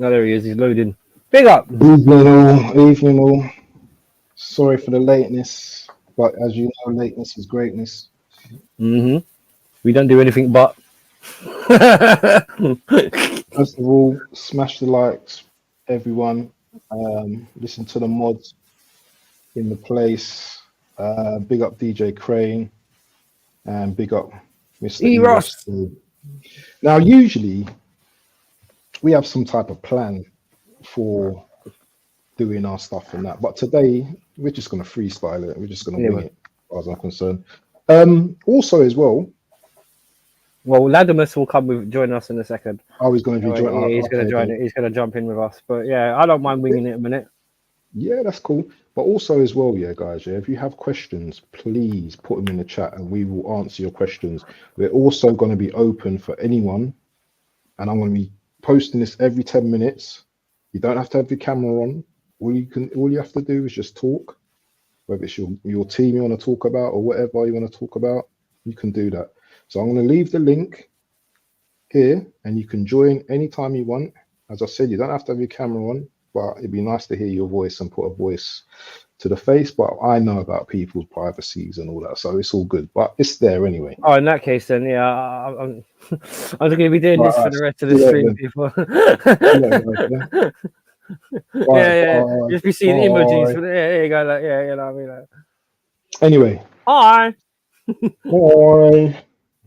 No, there he is. He's loading. Big up. Evening all. Sorry for the lateness, but as you know, lateness is greatness. We don't do anything but. First of all, smash the likes, everyone. Listen to the mods in the place. Big up DJ Crane and big up Mr. E-Ross. Now, usually we have some type of plan for doing our stuff and that, but today we're just going to freestyle it. We're just going to wing it, as far as I'm concerned. Also, as well, Ladimus will join us in a second. I was going to be joining. He's going to join it. He's going to jump in with us. But yeah, I don't mind winging it a minute. Yeah, that's cool. But also as well, yeah, guys, yeah, if you have questions, please put them in the chat and we will answer your questions. We're also going to be open for anyone, and I'm going to be posting this every 10 minutes. You don't have to have your camera on. All you have to do is just talk. Whether it's your team you want to talk about or whatever you want to talk about, you can do that. So I'm going to leave the link here and you can join anytime you want. As I said, you don't have to have your camera on, but it'd be nice to hear your voice and put a voice to the face. But I know about people's privacies and all that, so it's all good. But it's there anyway. Oh, in that case, then yeah, I'm going to be doing this for the rest of the stream, people. Just be seeing emojis. For there you go. Like, yeah, you know what I mean. Like. Anyway. Hi.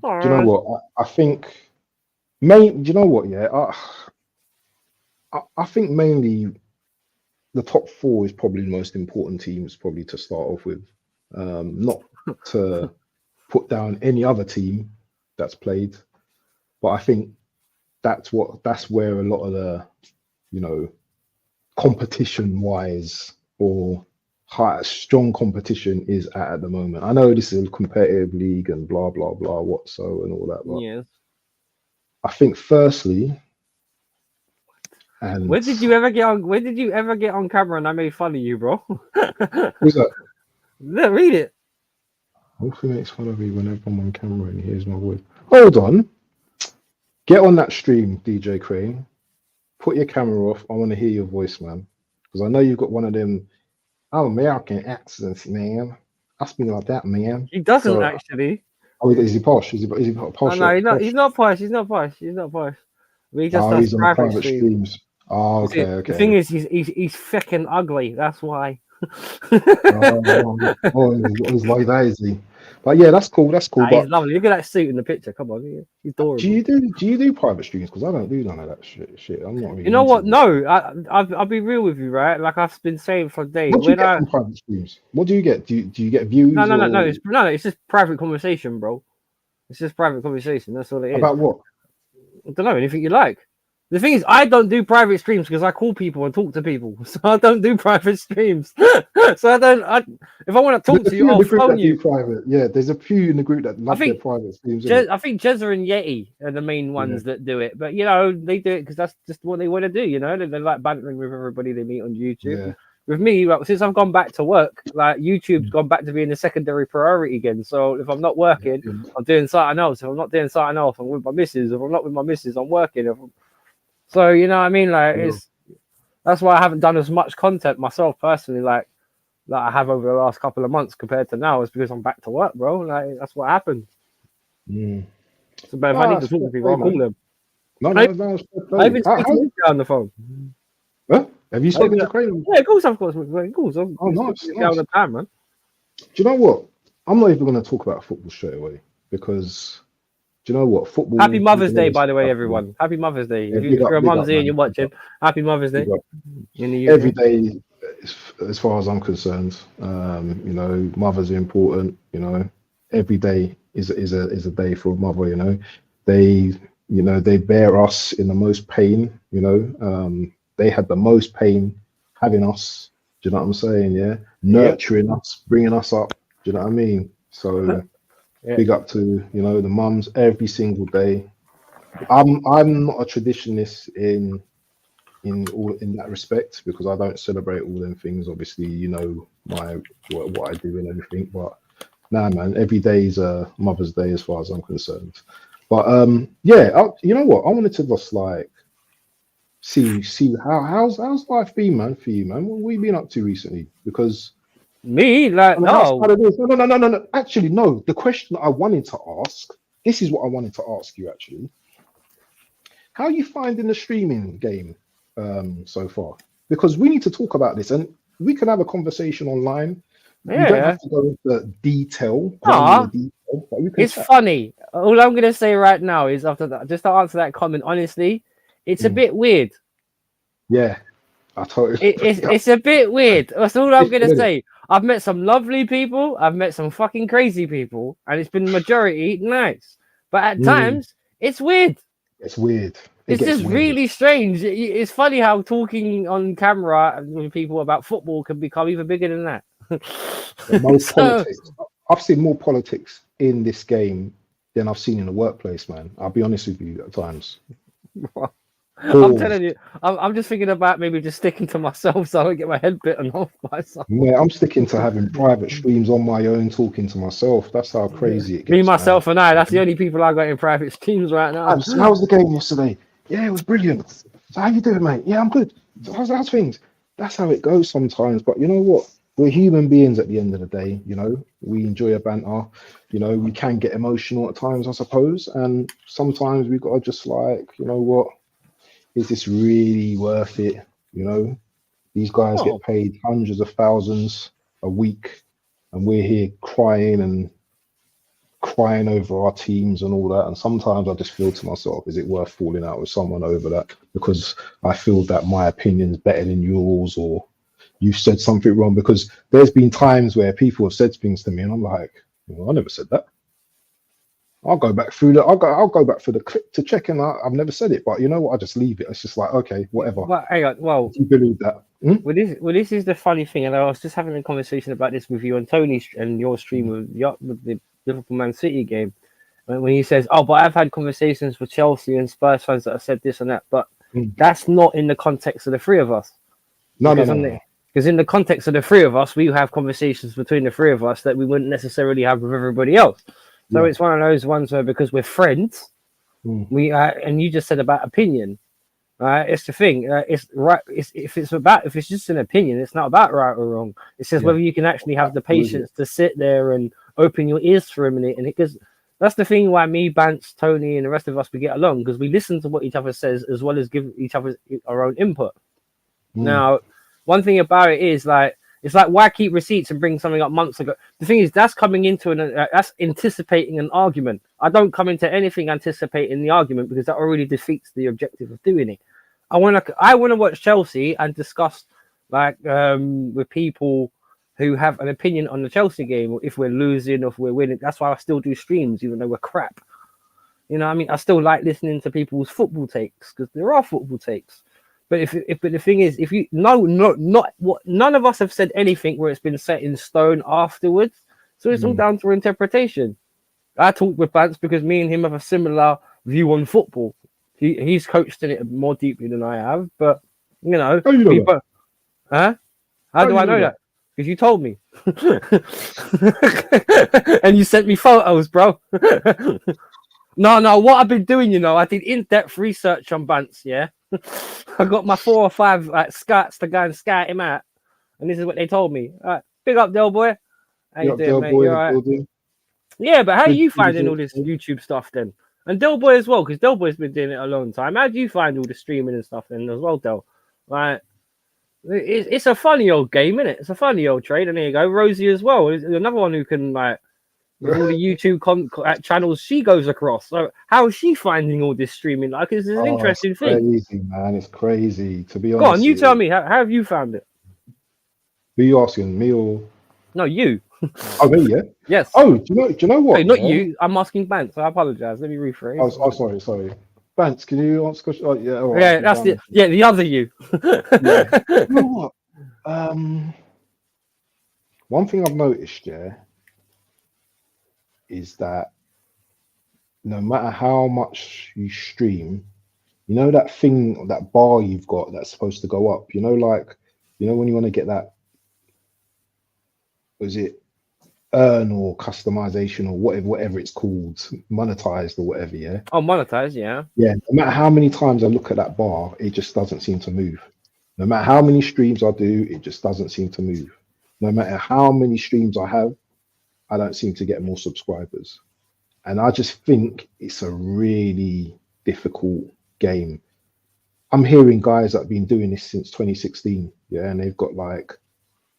Hi. Do you know what? I think. Do you know what? Yeah. I think mainly the top four is probably the most important teams, probably to start off with. Not to put down any other team that's played, but I think that's where a lot of the, competition-wise or strong competition is at the moment. I know this is a competitive league and blah blah blah and all that, but yes. I think firstly. And When did you ever get on camera and I made fun of you, bro? Who's that? Read it. Wolfie makes fun of me whenever I'm on camera and he hears my voice. Hold on. Get on that stream, DJ Crane. Put your camera off. I want to hear your voice, man. Because I know you've got one of them American accents, man. Ask me like that, man. He doesn't actually. Oh, is he posh? Is he posh? No, he's not posh. He's not posh. He just does he's on private streams. Oh, okay. The thing is, he's fucking ugly. That's why. He's like that, is he? But yeah, that's cool. But he's lovely. Look at that suit in the picture. Come on, he's adorable. Do you do private streams? Because I don't do none of that shit. I'm not really. You know what? No, I'll be real with you, right? Like I've been saying for days. What do you get from private streams? What do you get? Do you get views? No. It's just private conversation, bro. It's just private conversation. That's all it is. About what? I don't know. Anything you like. The thing is, I don't do private streams because I call people and talk to people. So I don't do private streams. If I want to talk to you, I'll phone you. Private. Yeah, there's a few in the group that love their private streams. I think Jezza and Yeti are the main ones that do it. But, they do it because that's just what they want to do, They like bantering with everybody they meet on YouTube. Yeah. With me, since I've gone back to work, like YouTube's gone back to being a secondary priority again. So if I'm not working, I'm doing something else. If I'm not doing something else, I'm with my missus. If I'm not with my missus, I'm working. So you know what I mean? Like that's why I haven't done as much content myself personally, like I have over the last couple of months compared to now, is because I'm back to work, bro. Like that's what happened. So, but if I need to talk to people, I'll call them. I even speak to you on the phone. Huh? Have you spoken to Crane? Yeah, of course. Nice. All the time, man. Do you know what? I'm not even going to talk about football straight away because. Do you know what? Football. Happy Mother's Day, by the way, everyone. Happy Mother's Day. If you're a mumsy and you're watching, happy Mother's Day. Every day, as far as I'm concerned, mothers are important. Every day is a day for a mother. They bear us in the most pain. They had the most pain having us. Do you know what I'm saying? Yeah, nurturing us, bringing us up. Do you know what I mean? So. Yeah. Big up to the mums every single day. I'm not a traditionalist in that respect because I don't celebrate all them things. Obviously, what I do and everything. But nah, man, every day is a Mother's Day as far as I'm concerned. But you know what? I wanted to just see how's life been, man, for you, man? What have you been up to recently? Because Me, like, no. No. Actually, no. The question I wanted to ask, this is what I wanted to ask you, actually. How are you finding the streaming game so far? Because we need to talk about this, and we can have a conversation online. Yeah. We don't have to go into detail, Nah, detail, but we can it's chat. funny. All I'm gonna say right now is after that, just to answer that comment, honestly, it's a bit weird. Yeah, I totally. It's a bit weird. That's all I'm gonna say. I've met some lovely people. I've met some fucking crazy people, and it's been majority nice. But at times, it's weird. It's weird. It's just really strange. It's funny how talking on camera with people about football can become even bigger than that. Politics. I've seen more politics in this game than I've seen in the workplace, man. I'll be honest with you at times. I'm telling you, I'm just thinking about maybe just sticking to myself so I don't get my head bitten off myself. Yeah, I'm sticking to having private streams on my own, talking to myself. That's how crazy it gets. Me, myself, and I. That's the only people I got in private streams right now. How was the game yesterday? Yeah, it was brilliant. So how you doing, mate? Yeah, I'm good. How's things? That's how it goes sometimes. But you know what? We're human beings at the end of the day. You know, we enjoy a banter. You know, we can get emotional at times, I suppose. And sometimes we got to just like, you know what? Is this really worth it? You know, these guys get paid hundreds of thousands a week, and we're here crying over our teams and all that. And sometimes I just feel to myself, is it worth falling out with someone over that? Because I feel that my opinion's better than yours, or you said something wrong. Because there's been times where people have said things to me, and I'm like, well, I never said that. I'll go back through I'll go back through the clip to check, and I've never said it. But you know what? I just leave it. It's just like, okay, whatever. Well, hang on. Well, do you believe that? Well, this is the funny thing, and I was just having a conversation about this with you and Tony and your stream with the Liverpool Man City game, when he says, "Oh, but I've had conversations with Chelsea and Spurs fans that have said this and that," but that's not in the context of the three of us. No. Because in the context of the three of us, we have conversations between the three of us that we wouldn't necessarily have with everybody else. So it's one of those ones where, because we're friends, we and you just said about opinion, right? It's the thing. It's right. If it's just an opinion, it's not about right or wrong. It's just whether you can actually have the patience to sit there and open your ears for a minute. And because that's the thing why me, Bantz, Tony, and the rest of us, we get along, because we listen to what each other says as well as give each other our own input. Now, one thing about it is like, it's like, why keep receipts and bring something up months ago? The thing is, that's coming into that's anticipating an argument. I don't come into anything anticipating the argument, because that already defeats the objective of doing it. I want to watch Chelsea and discuss like with people who have an opinion on the Chelsea game, or if we're losing or if we're winning. That's why I still do streams, even though we're crap. You know what I mean? I still like listening to people's football takes, because there are football takes. But but the thing is, if you none of us have said anything where it's been set in stone afterwards, so it's all down to interpretation. I talked with Bantz because me and him have a similar view on football. He's coached in it more deeply than I have, but you know, How you know huh? How do I know that? Because you told me, and you sent me photos, bro. No. What I've been doing, you know, I did in-depth research on Bantz. Yeah. I got my 4 or 5 like scouts to go and scout him out, and this is what they told me. All right, big up, Del Boy. How you doing, mate? You all right? Yeah, but how are you finding all this YouTube stuff then? And Del Boy as well, because Del Boy's been doing it a long time. How do you find all the streaming and stuff then as well, Del? Like, it's a funny old game, isn't it? It's a funny old trade, and there you go, Rosie as well. There's another one who can like. With all the YouTube channels she goes across. So how is she finding all this streaming? Like, it's an interesting thing. Crazy, man. It's crazy, to be honest. Go on, you tell me. How have you found it? Who are you asking, me or? No, you. Oh, me, yeah? Yes. Oh, do you know what? Hey, not you. I'm asking Bantz. I apologize. Let me rephrase. Oh, sorry. Bantz, can you answer question? Oh, yeah. All right, yeah, that's the other you. Yeah. You know what? One thing I've noticed, is that no matter how much you stream, you know that thing, that bar you've got that's supposed to go up, you know, like, you know, when you want to get that, was it earn or customization or whatever it's called, monetized or whatever. Yeah. Oh, monetized, yeah. Yeah. No matter how many times I look at that bar, it just doesn't seem to move. No matter how many streams I do, it just doesn't seem to move. No matter how many streams I have, I don't seem to get more subscribers. And I just think it's a really difficult game. I'm hearing guys that have been doing this since 2016, yeah, and they've got like,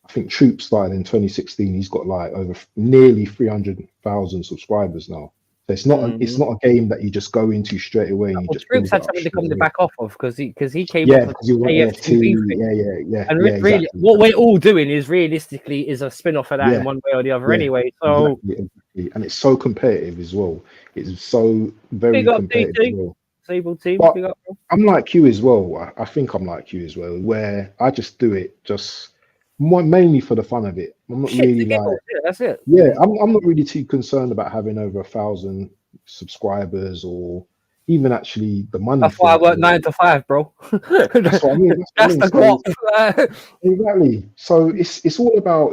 I think Troop started in 2016. He's got like over nearly 300,000 subscribers now. So it's not a game that you just go into straight away and you just Troops build had it up something to come straight to away. back off of because he came Yeah, off of because you want AFTV to, thing. yeah, And really, exactly. what we're all doing is realistically is a spin-off of that Yeah, in one way or the other yeah, anyway. So exactly. And it's so competitive as well. It's so very big up competitive as DT, well. Sable team, But big up. I'm like you as well. I think I'm like you as well, where I just do it just mainly for the fun of it. I'm not really like, Yeah, that's it. yeah, I'm not really too concerned about having over 1,000 subscribers or even actually the money. That's why I work 9 to 5, bro. That's what I mean. That's the So, exactly. So it's all about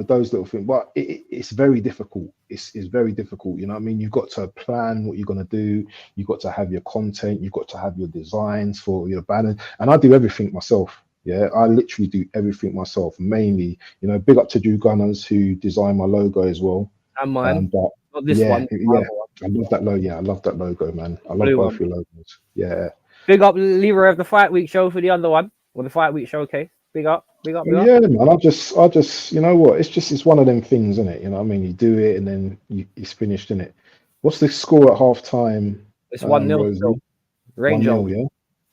those little things. But it's very difficult. It's very difficult. You know what I mean? You've got to plan what you're gonna do. You've got to have your content. You've got to have your designs for your banner. And I do everything myself. Yeah, I literally do everything myself. Mainly, big up to Drew Gunners who designed my logo as well. And mine. But not this yeah, one. yeah, I love that logo. Yeah, I love that logo, man. I love both your logos. Yeah. Big up Lever of the Fight Week show for the other one, or the Fight Week showcase. Big up, big up, big up. Yeah, man. I just, you know what? It's one of them things, isn't it? You know what I mean? You do it and then it's finished, isn't it? What's the score at half time? It's 1-0. Ranger. 1-0, yeah.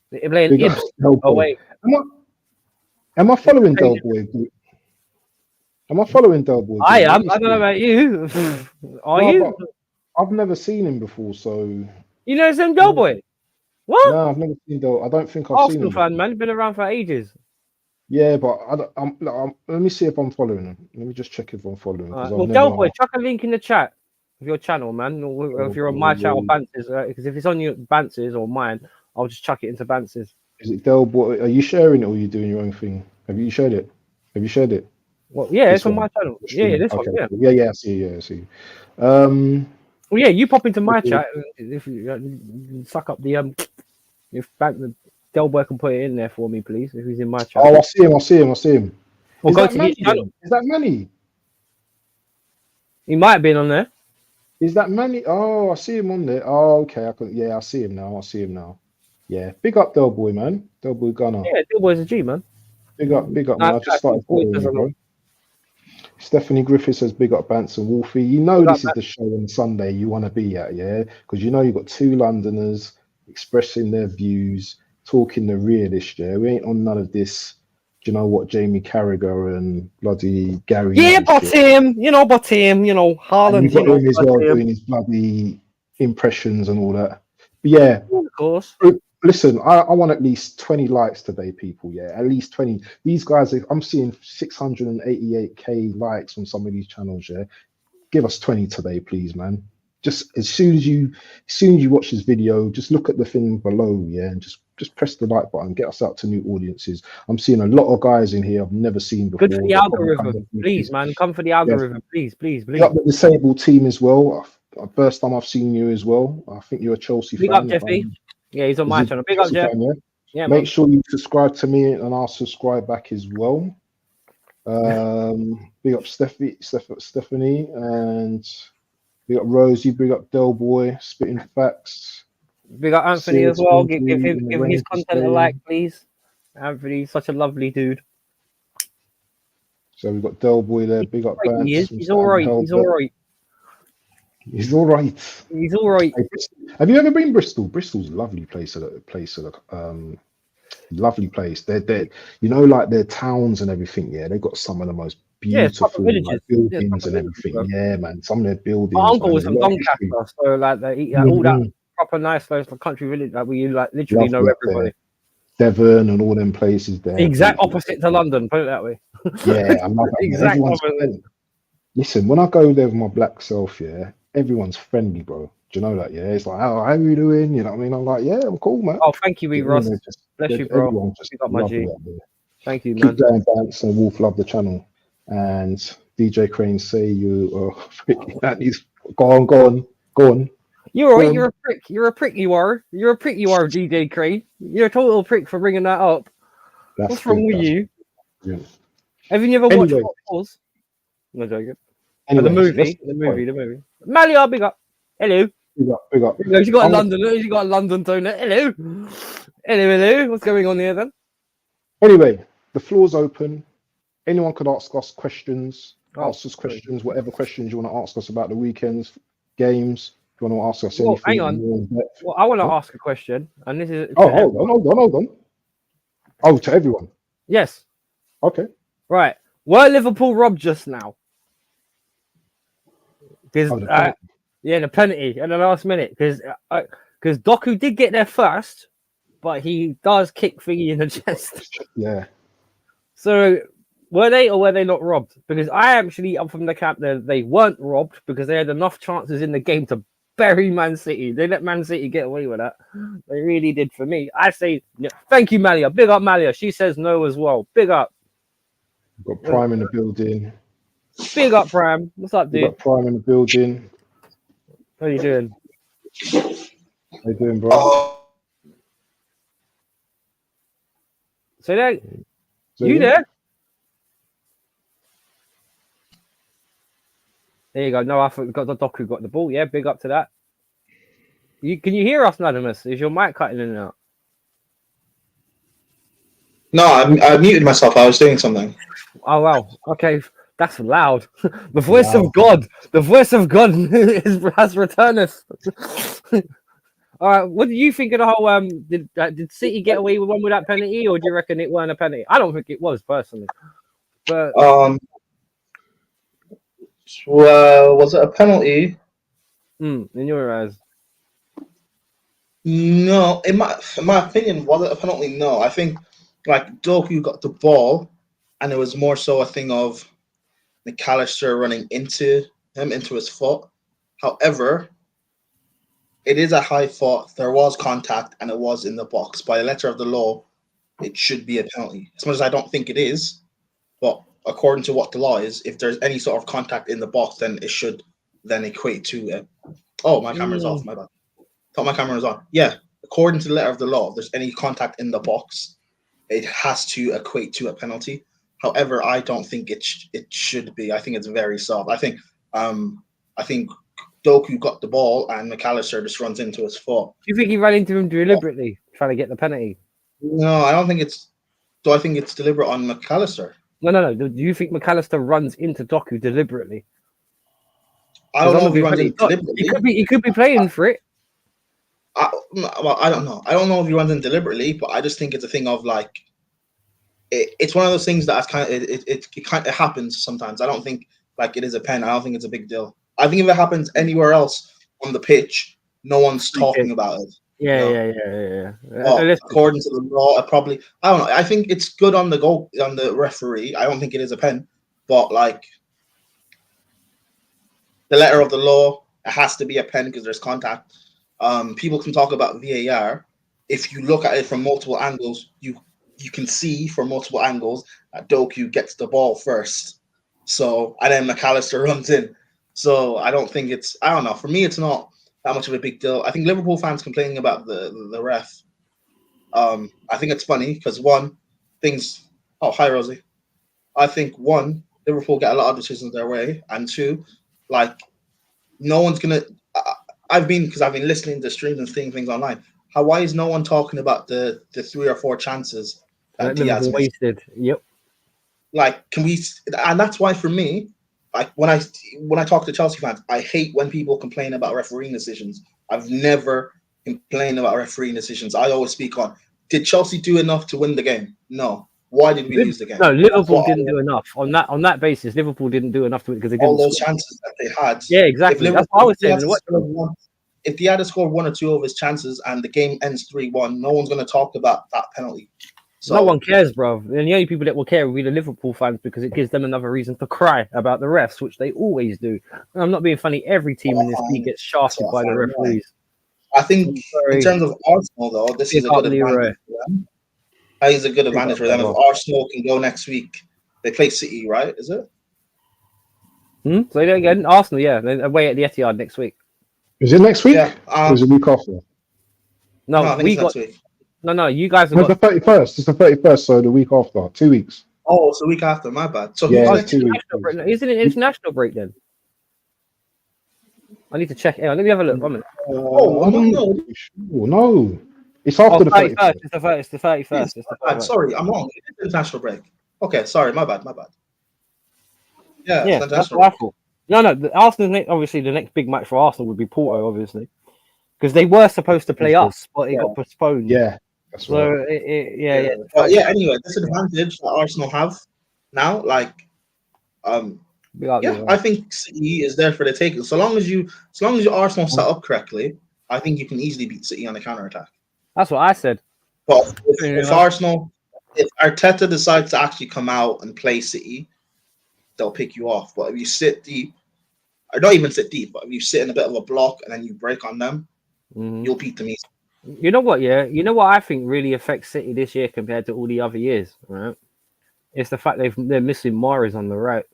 They're playing Ibs. Oh wait. Am I following Del Boy? Am I following Del Boy? I am. I don't know about you. Are you? I've never seen him before, so. You know some Del Boy? What? No, I've never seen Del. I don't think I've seen him. Arsenal fan, man. Been around for ages. Yeah, but let me see if I'm following him. Let me just check if I'm following him. Well, Del Boy, chuck a link in the chat of your channel, man. Or if you're on my channel, Bantz's, because if it's on your Bantz's or mine, I'll just chuck it into Bantz's. Is it Del Boy? Are you sharing it or are you doing your own thing? Have you shared it? Well, yeah, it's on my channel. Yeah, this one. Yeah, I see. Well, yeah, you pop into my chat if you suck up the if Del Boy can put it in there for me, please. If he's in my chat. Oh, I see him. Well, Is that Manny? He might have been on there. Is that Manny? Oh, I see him on there. Oh, okay. I see him now. Yeah, big up Del Boy, man. Del Boy Gunner. Yeah, Del Boy's a G, man. Big up, man. I just started following you, bro. Stephanie Griffith says, big up Bantz and Wolfie. You know this is the show on Sunday you want to be at, yeah? Because you've got two Londoners expressing their views, talking the realist, yeah? We ain't on none of this, do you know what, Jamie Carragher and bloody Gary. Yeah, but him, Haaland. You've got him as well doing his bloody impressions and all that. But yeah, of course. Listen, I want at least 20 likes today, people. Yeah, at least 20. These guys, I'm seeing 688k likes on some of these channels. Yeah, give us 20 today, please, man. Just as soon as you watch this video, just look at the thing below, yeah, and just press the like button. Get us out to new audiences. I'm seeing a lot of guys in here I've never seen before. Good for the algorithm, please, man. Come for the algorithm, please. Up the disabled team as well. First time I've seen you as well. I think you're a Chelsea fan. Big up, Jeffy. Yeah, he's on my channel. Big up, Jeff. Yeah, make sure you subscribe to me and I'll subscribe back as well. Big up Stephanie, and big up Rosie. Big up Del Boy, spitting facts. Big up Anthony as well. Give his content a like, please. Anthony's such a lovely dude. So we've got Del Boy there. Big up Bantz. He's all right. He's all right. Have you ever been Bristol? Bristol's a lovely place. Lovely place. They're like their towns and everything. Yeah, they've got some of the most beautiful buildings and everything. Yeah, man. Some of their buildings. My uncle was from Doncaster, so they eat all that proper nice place for country village. Like we literally know everybody. Devon and all them places there. The exact opposite to London. Put it that way. Yeah, I love that. Exact opposite. Listen, when I go there with my black self, yeah, everyone's friendly, bro. Do you know that? Yeah, it's like, how are you doing? You know what I mean? I'm like, yeah, I'm cool, man. Oh, thank you, Ross. Bless you, bro. You got my G. Thank you, man. Keep going, Bantz and Wolf. Love the channel. And DJ Crane say you are that he's go on. You're alright. You're a prick. You're a prick. You are. You're a prick. You are, DJ Crane. You're a total prick for bringing that up. What's wrong with you? Good. Have you never watched Hot Wheels? No joking. The movie. Malia, big up. Hello. Big up. She got a London tone. Hello. What's going on here then? Anyway, the floor's open. Anyone could ask us questions. Ask us questions, whatever questions you want to ask us about the weekend's games. If you want to ask us anything. Hang on. Well, I want to ask a question, and this is. Hold on. Oh, to everyone. Yes. Okay. Right. Were Liverpool robbed just now? Because the penalty at the last minute. Because Doku did get there first, but he does kick Thingy in the chest. Yeah. So were they or were they not robbed? Because I'm from the camp that they weren't robbed because they had enough chances in the game to bury Man City. They let Man City get away with that. They really did for me. I say thank you, Malia. Big up, Malia. She says no as well. Big up. We've got Prime in the building. Big up, Prime. What's up, dude? We've got Prime in the building. How you doing? How you doing, bro? So there, you there? There you go. No, I forgot the Doku got the ball. Yeah, big up to that. Can you hear us, Nadimus? Is your mic cutting in and out? No, I muted myself. I was doing something. Oh wow. Okay, that's loud. The voice of God. The voice of God has returned us. All right. What do you think of the whole? Did City get away with one with that penalty, or do you reckon it weren't a penalty? I don't think it was personally. But well, was it a penalty? In your eyes? No, in my opinion, was it a penalty? No, I think like Doku got the ball, and it was more so a thing of McAllister running into his foot. However, it is a high foot. There was contact, and it was in the box. By the letter of the law, it should be a penalty. As much as I don't think it is, but according to what the law is, if there's any sort of contact in the box, then it should then equate to it. Oh, my camera's off. My bad. Thought my camera was on. Yeah, according to the letter of the law, if there's any contact in the box, it has to equate to a penalty. However, I don't think it should be. I think it's very soft. I think Doku got the ball and McAllister just runs into his foot. Do you think he ran into him deliberately, trying to get the penalty? No, I don't think it's. Do I think it's deliberate on McAllister? No. Do you think McAllister runs into Doku deliberately? I don't know if he runs in deliberately. He could be playing for it. I don't know. I don't know if he runs in deliberately, but I just think it's a thing of like. It's one of those things that it happens sometimes. I don't think like it is a pen. I don't think it's a big deal. I think if it happens anywhere else on the pitch, no one's talking about it. Yeah. According to the law, I don't know. I think it's good on the referee. I don't think it is a pen, but like the letter of the law, it has to be a pen because there's contact. People can talk about VAR. If you look at it from multiple angles, you can see from multiple angles that Doku gets the ball first. So, and then McAllister runs in. So I don't think I don't know. For me, it's not that much of a big deal. I think Liverpool fans complaining about the ref. I think it's funny because oh, hi, Rosie. I think one, Liverpool get a lot of decisions their way. And two, like no one's going to, because I've been listening to streams and seeing things online. Why is no one talking about the 3 or 4 chances that Diaz wasted? Yep. Like, and that's why for me, like when I talk to Chelsea fans, I hate when people complain about refereeing decisions. I've never complained about refereeing decisions. I always speak on, did Chelsea do enough to win the game? No. Why did we lose the game? No, Liverpool didn't do enough. On that basis, Liverpool didn't do enough to win because they didn't. All those chances that they had. Yeah, exactly. That's what I was saying. If the had scored 1 or 2 of his chances and the game ends 3-1, no one's going to talk about that penalty. So, no one cares, bro. And the only people that will care will be the Liverpool fans because it gives them another reason to cry about the refs, which they always do. And I'm not being funny. Every team in this league gets shafted by the referees. I think in terms of Arsenal, though, this is a good advantage for them. I think it's a good advantage for them. If Arsenal can go next week, they play City, right? Is it? Say that again. Arsenal, yeah, they're away at the Etihad next week. Is it next week? Yeah. Or is it the week after? No, No, I think we it's got next week. no. You guys have No, the got 31st. It's the 31st, so the week after. 2 weeks. Oh, it's the week after. My bad. So Yeah, who's it's next? 2 weeks. international break. Isn't it an international break then? I need to check. Hang on, let me have a look. 1 minute. I'm no. not sure. No. It's after the 31st. It's the 31st. It's the 31st. It's the My 31st. bad. Sorry, I'm wrong. It's international break. Okay, sorry, my bad. Yeah, Yeah, it's that's international what I break. thought. No. Arsenal, obviously, the next big match for Arsenal would be Porto, obviously, because they were supposed to play us, but it got postponed. Yeah, that's So right. yeah. But yeah, anyway, this advantage that Arsenal have now, like, I think City is there for the taking. So long as you Arsenal set up correctly, I think you can easily beat City on the counter attack. That's what I said. But if Arteta decides to actually come out and play City, they'll pick you off. But if you sit deep, or not even sit deep, but if you sit in a bit of a block and then you break on them, you'll beat them easily. You know what? Yeah, you know what I think really affects City this year compared to all the other years, right? It's the fact they're missing Mahrez on the right.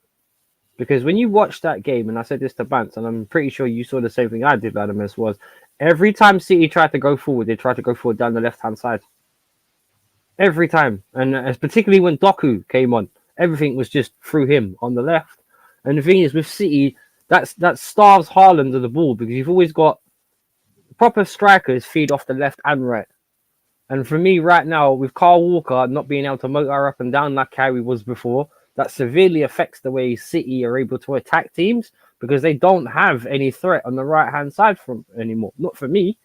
Because when you watch that game, and I said this to Bantz, and I'm pretty sure you saw the same thing I did, Adamus, was every time City tried to go forward, they tried to go forward down the left-hand side. Every time. And particularly when Doku came on, everything was just through him on the left. And the thing is, with City, that starves Haaland of the ball, because you've always got proper strikers feed off the left and right. And for me right now, with Kyle Walker not being able to motor up and down like Harry was before, that severely affects the way City are able to attack teams, because they don't have any threat on the right-hand side from anymore. Not for me.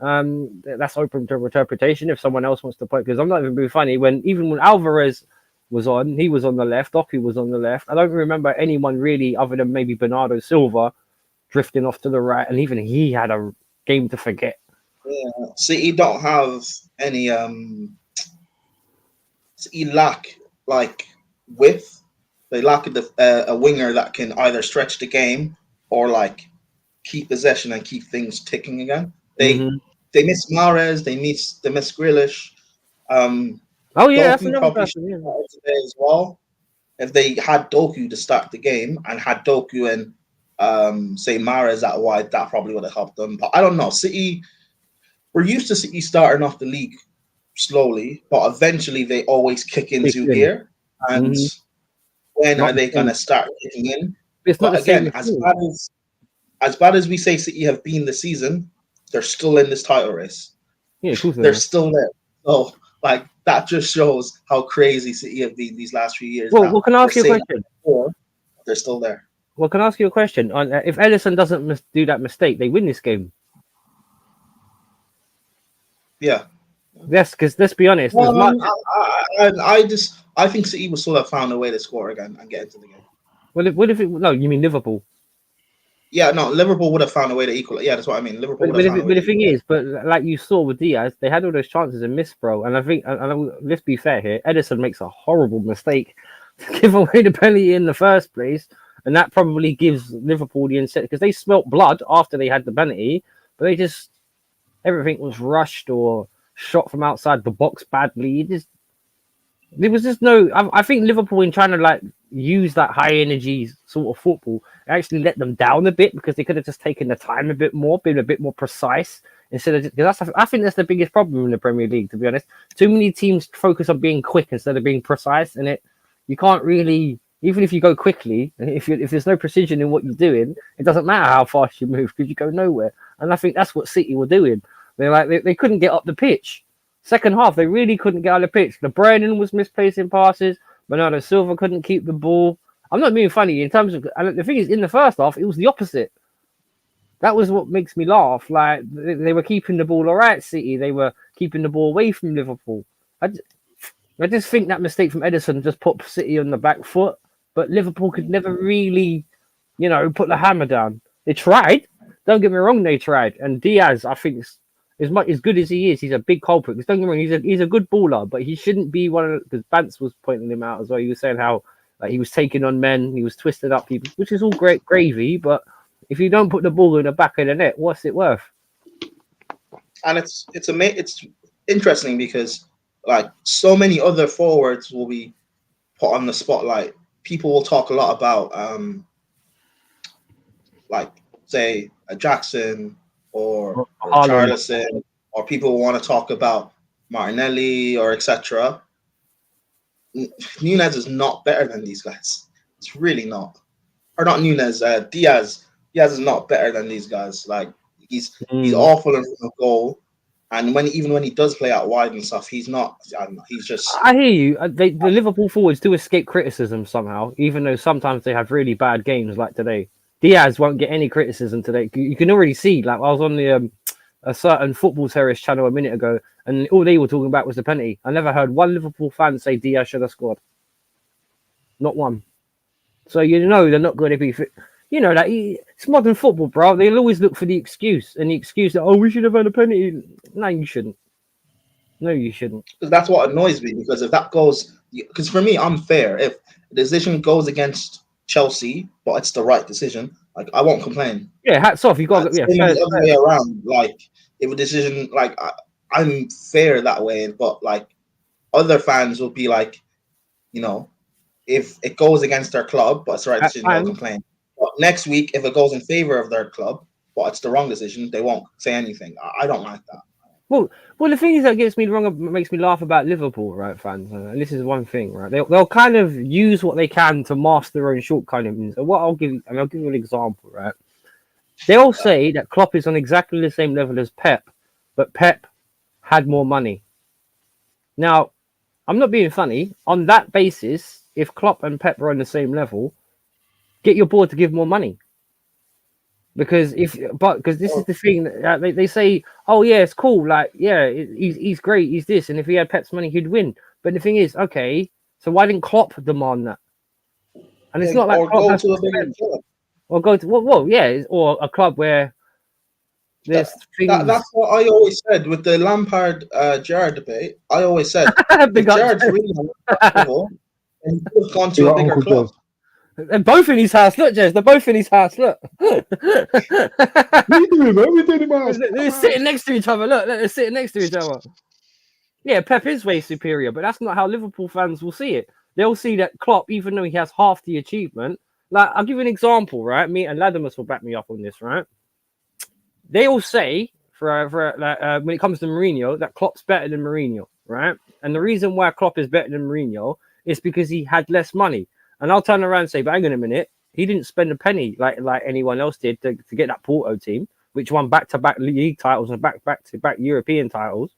That's open to interpretation if someone else wants to play, because I'm not even being funny. Even when Alvarez was on, he was on the left, Doku was on the left. I don't remember anyone really, other than maybe Bernardo Silva, drifting off to the right, and even he had a game to forget. Yeah, City don't have any. City lack like width. They lack a winger that can either stretch the game or like keep possession and keep things ticking again. They miss Mahrez. They miss Grealish. That's Doku another person. Today as well. If they had Doku to start the game and had Doku and say Mahrez out wide, that probably would have helped them. But I don't know. City, we're used to City starting off the league slowly, but eventually they always kick into gear. And when are they going to start kicking in? It's not again, as bad as we say City have been this season, they're still in this title race. Yeah, of course they're still there. So, like, that just shows how crazy City have been these last few years. Well, can I ask you a question? They're still there. Well, can I ask you a question? If Ederson doesn't do that mistake, they win this game. Yeah. Yes, because let's be honest. I think City will still have found a way to score again and get into the game. What if no, you mean Liverpool? Yeah, no, Liverpool would have found a way to equal it. Yeah, that's what I mean. Liverpool. But the thing is, like you saw with Diaz, they had all those chances and missed, bro. And I think, let's be fair here, Ederson makes a horrible mistake to give away the penalty in the first place, and that probably gives Liverpool the incentive, because they smelt blood after they had the penalty, but everything was rushed or shot from outside the box badly. There was just no. I think Liverpool, in trying to like use that high energy sort of football, actually let them down a bit, because they could have just taken the time a bit more, been a bit more precise instead of. Because I think that's the biggest problem in the Premier League, to be honest. Too many teams focus on being quick instead of being precise, and you can't really. Even if you go quickly, if there's no precision in what you're doing, it doesn't matter how fast you move, because you go nowhere. And I think that's what City were doing. They couldn't get up the pitch. Second half, they really couldn't get out of the pitch. The Brennan was misplacing passes. Bernardo Silva couldn't keep the ball. I'm not being funny in terms of. And the thing is, in the first half, it was the opposite. That was what makes me laugh. Like, they were keeping the ball all right, City. They were keeping the ball away from Liverpool. I just think that mistake from Ederson just put City on the back foot. But Liverpool could never really, put the hammer down. They tried. Don't get me wrong, they tried. And Diaz, I think, as much as good as he is, he's a big culprit. Because don't get me wrong, he's a good baller, but he shouldn't be one of. Because Bantz was pointing him out as well. He was saying how he was taking on men, he was twisting up people, which is all great gravy. But if you don't put the ball in the back of the net, what's it worth? And it's interesting because like so many other forwards will be put on the spotlight. People will talk a lot about like say a Jackson or Haaland. Charlison, or people want to talk about Martinelli or etc. Nunez is not better than these guys. It's really not. Or not Nunez, Diaz. Diaz is not better than these guys. Like he's awful in front of goal, and even when he does play out wide and stuff, he's not. I don't know, he's just. I hear you. The Liverpool forwards do escape criticism somehow, even though sometimes they have really bad games like today. Diaz won't get any criticism today. You can already see. Like I was on the a certain football terrorist channel a minute ago, and all they were talking about was the penalty. I never heard one Liverpool fan say Diaz should have scored. Not one. So you know they're not going to be fit. You know that it's modern football, bro. They'll always look for the excuse, and the excuse that we should have had a penalty. No, you shouldn't. No, you shouldn't. That's what annoys me, because if that goes, because for me, I'm fair. If the decision goes against Chelsea, but it's the right decision, like I won't complain. Yeah, hats off. You got the other way around. Like if a decision, like I'm fair that way, but like other fans will be like, you know, if it goes against their club, but it's the right decision, they'll complain. But next week, if it goes in favor of their club, but it's the wrong decision, they won't say anything. I don't like that. Well, the thing is that makes me laugh about Liverpool, right, fans? And this is one thing, right? They'll kind of use what they can to mask their own shortcomings. And I'll give you an example, right? They'll say that Klopp is on exactly the same level as Pep, but Pep had more money. Now, I'm not being funny. On that basis, if Klopp and Pep are on the same level, get your board to give more money. Because this is the thing that they say, oh yeah, it's cool, like yeah, he's great, he's this, and if he had Pep's money, he'd win. But the thing is, okay, so why didn't Klopp demand that? And it's not like Klopp has to a bigger club, or go to or a club where there's that's what I always said with the Lampard Gerrard debate. I always said Gerrard's really level, and he could have gone to a bigger club. They're both in his house. Look, Jez. They're both in his house. Look. What are you doing, man? We're doing in my house. They're sitting next to each other. Look, they're sitting next to each other. Yeah, Pep is way superior, but that's not how Liverpool fans will see it. They'll see that Klopp, even though he has half the achievement. Like, I'll give you an example, right? Me and Latimus will back me up on this, right? They all say, when it comes to Mourinho, that Klopp's better than Mourinho, right? And the reason why Klopp is better than Mourinho is because he had less money. And I'll turn around and say, but hang on a minute, he didn't spend a penny like anyone else did to get that Porto team, which won back-to-back league titles and back-to-back European titles.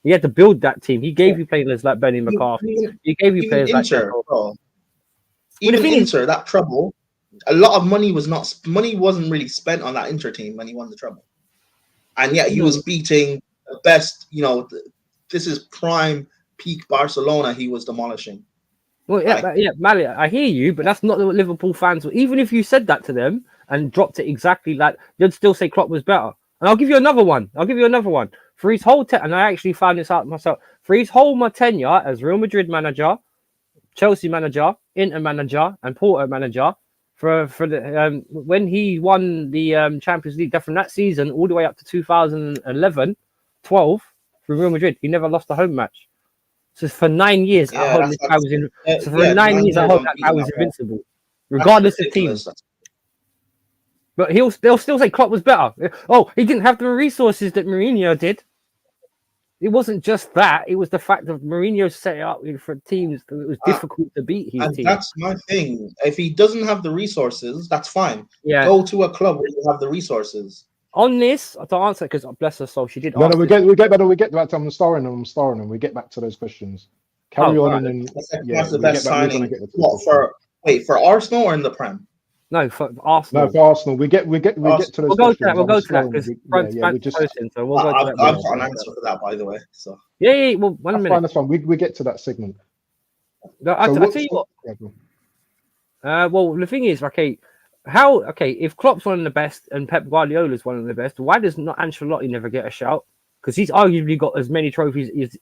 He had to build that team. He gave you players like Benny McCarthy. He gave you players Inter, like even Inter, that treble, a lot of money wasn't really spent on that Inter team when he won the treble. And yet he was beating the best, this is prime peak Barcelona he was demolishing. Well, Mali, I hear you, but that's not what Liverpool fans will. Even if you said that to them and dropped it exactly like, they'd still say Klopp was better. And I'll give you another one. For his whole and I actually found this out myself. For his whole tenure as Real Madrid manager, Chelsea manager, Inter manager, and Porto manager, for the when he won the Champions League from that season all the way up to 2011, 12 for Real Madrid, he never lost a home match. So for 9 years, I hope this guy was in. So for 9 years, I hope that guy was invincible, regardless of teams. But they'll still say Klopp was better. Oh, he didn't have the resources that Mourinho did. It wasn't just that; it was the fact that Mourinho set it up for teams that it was difficult to beat. His team. That's my thing. If he doesn't have the resources, that's fine. Yeah, go to a club where you have the resources. On this, to answer, because bless her soul, she did. No, we get back to I'm starring them. We get back to those questions. Carry on, and then that's the best signing. For Arsenal or in the Prem? No, for Arsenal. No, for Arsenal. We get to those. We'll go to that. We'll go to that because we're just posting. So we'll go to that. I've got an answer for that, by the way. So yeah. Well, one minute. That's fine. We get to that segment. I'll tell you what. Well, the thing is, if Klopp's one of the best and Pep Guardiola's one of the best, why does not Ancelotti never get a shout? Because he's arguably got as many trophies as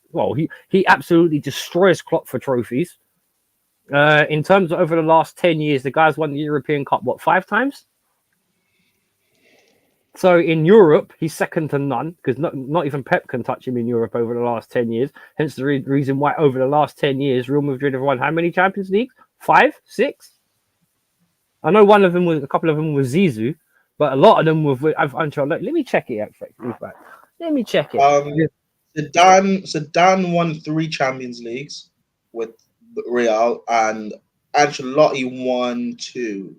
he absolutely destroys Klopp for trophies. In terms of over the last 10 years, the guy's won the European Cup 5 times? So in Europe, he's second to none because not even Pep can touch him in Europe over the last 10 years. Hence the reason why over the last 10 years, Real Madrid have won how many Champions Leagues? 5, 6? I know a couple of them was Zizou, But a lot of them with Ancelotti. Let me check it. In fact, let me check it. Zidane won 3 Champions Leagues with Real, and Ancelotti won 2.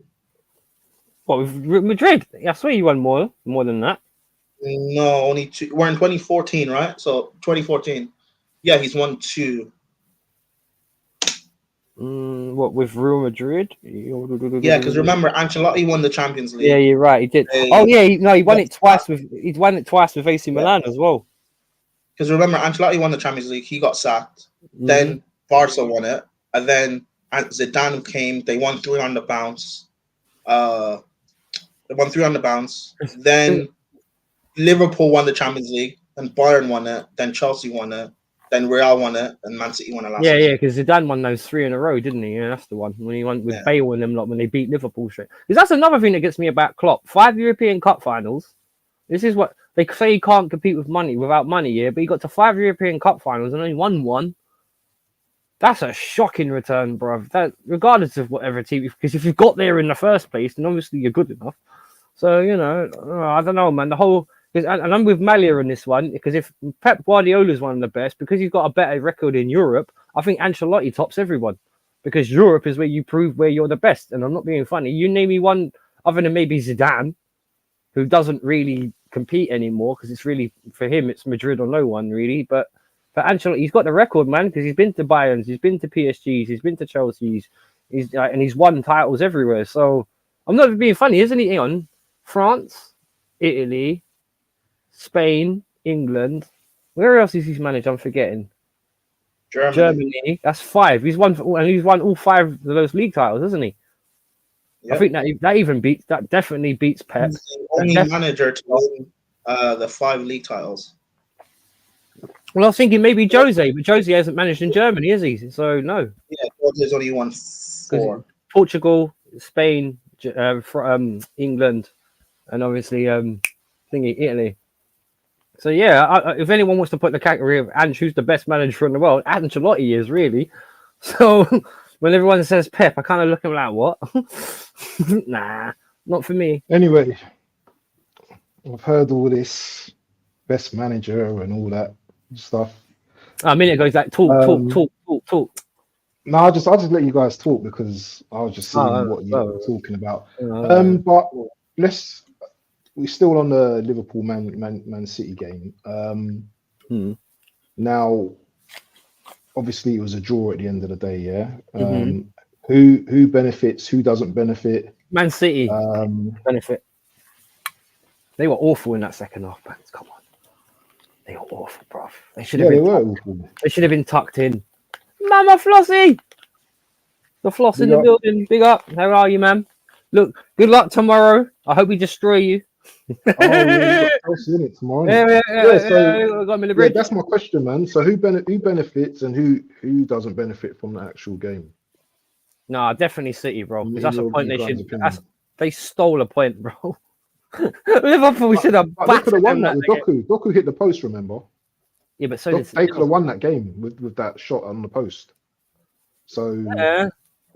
What with Madrid? I swear you won more than that. No, only 2. We're in 2014, right? So 2014. Yeah, he's won 2. What with Real Madrid? Yeah, because remember Ancelotti won the Champions League. Yeah, you're right. He did. He won it twice with. He's won it twice with AC Milan as well. Because remember, Ancelotti won the Champions League. He got sacked. Then Barca won it, and then Zidane came. They won 3 on the bounce. Then Liverpool won the Champions League. Then Bayern won it. Then Chelsea won it. Then Real won it, and Man City won it last season. Yeah, because Zidane won those 3 in a row, didn't he? Yeah, that's the one when he won with Bale and them lot when they beat Liverpool straight. Because that's another thing that gets me about Klopp. 5 European Cup finals. This is what they say. He can't compete with money without money, yeah. But he got to 5 European Cup finals and only won 1. That's a shocking return, bruv. That regardless of whatever team, because if you got there in the first place, then obviously you're good enough. So I don't know, man. The whole. And I'm with Malia on this one because if Pep Guardiola is one of the best, because he's got a better record in Europe, I think Ancelotti tops everyone because Europe is where you prove where you're the best. And I'm not being funny. You name me one other than maybe Zidane, who doesn't really compete anymore because it's really for him it's Madrid or no one really. But for Ancelotti, he's got the record, man, because he's been to Bayern's, he's been to PSG's, he's been to Chelsea's, and he's won titles everywhere. So I'm not being funny, isn't he? On France, Italy, Spain, England. Where else is he managed? I'm forgetting. Germany. That's 5. He's won all 5 of those league titles, hasn't he? Yep. I think that definitely beats Pep. He's the only manager to win the 5 league titles. Well, I was thinking maybe Jose, but Jose hasn't managed in Germany, is he? So no. Yeah, Jose's only won 4. Portugal, Spain, England, and obviously Italy. So yeah, if anyone wants to put the category of who's the best manager in the world, Ancelotti is really. So when everyone says Pep, I kind of look at him like, what? Nah, not for me. Anyway, I've heard all this best manager and all that stuff. A minute ago, he's like, talk. No, I'll just let you guys talk because I was just seeing what you were talking about. But we're still on the Liverpool Man City game. Now, obviously, it was a draw at the end of the day. Yeah. Who benefits? Who doesn't benefit? Man City benefit. They were awful in that second half, man. Come on, they were awful, bruv. They should have been. They should have been tucked in. Mama Flossie, the floss in the building. Big up. How are you, man? Look, good luck tomorrow. I hope we destroy you. In it tomorrow. Yeah, that's my question, man. So who benefits and who doesn't benefit from the actual game? No, definitely City, bro. Because that's a point they should. They stole a point, bro. Liverpool should have. They could have won that with Doku. Doku hit the post, remember? Yeah, but so they could have won that game with that shot on the post. So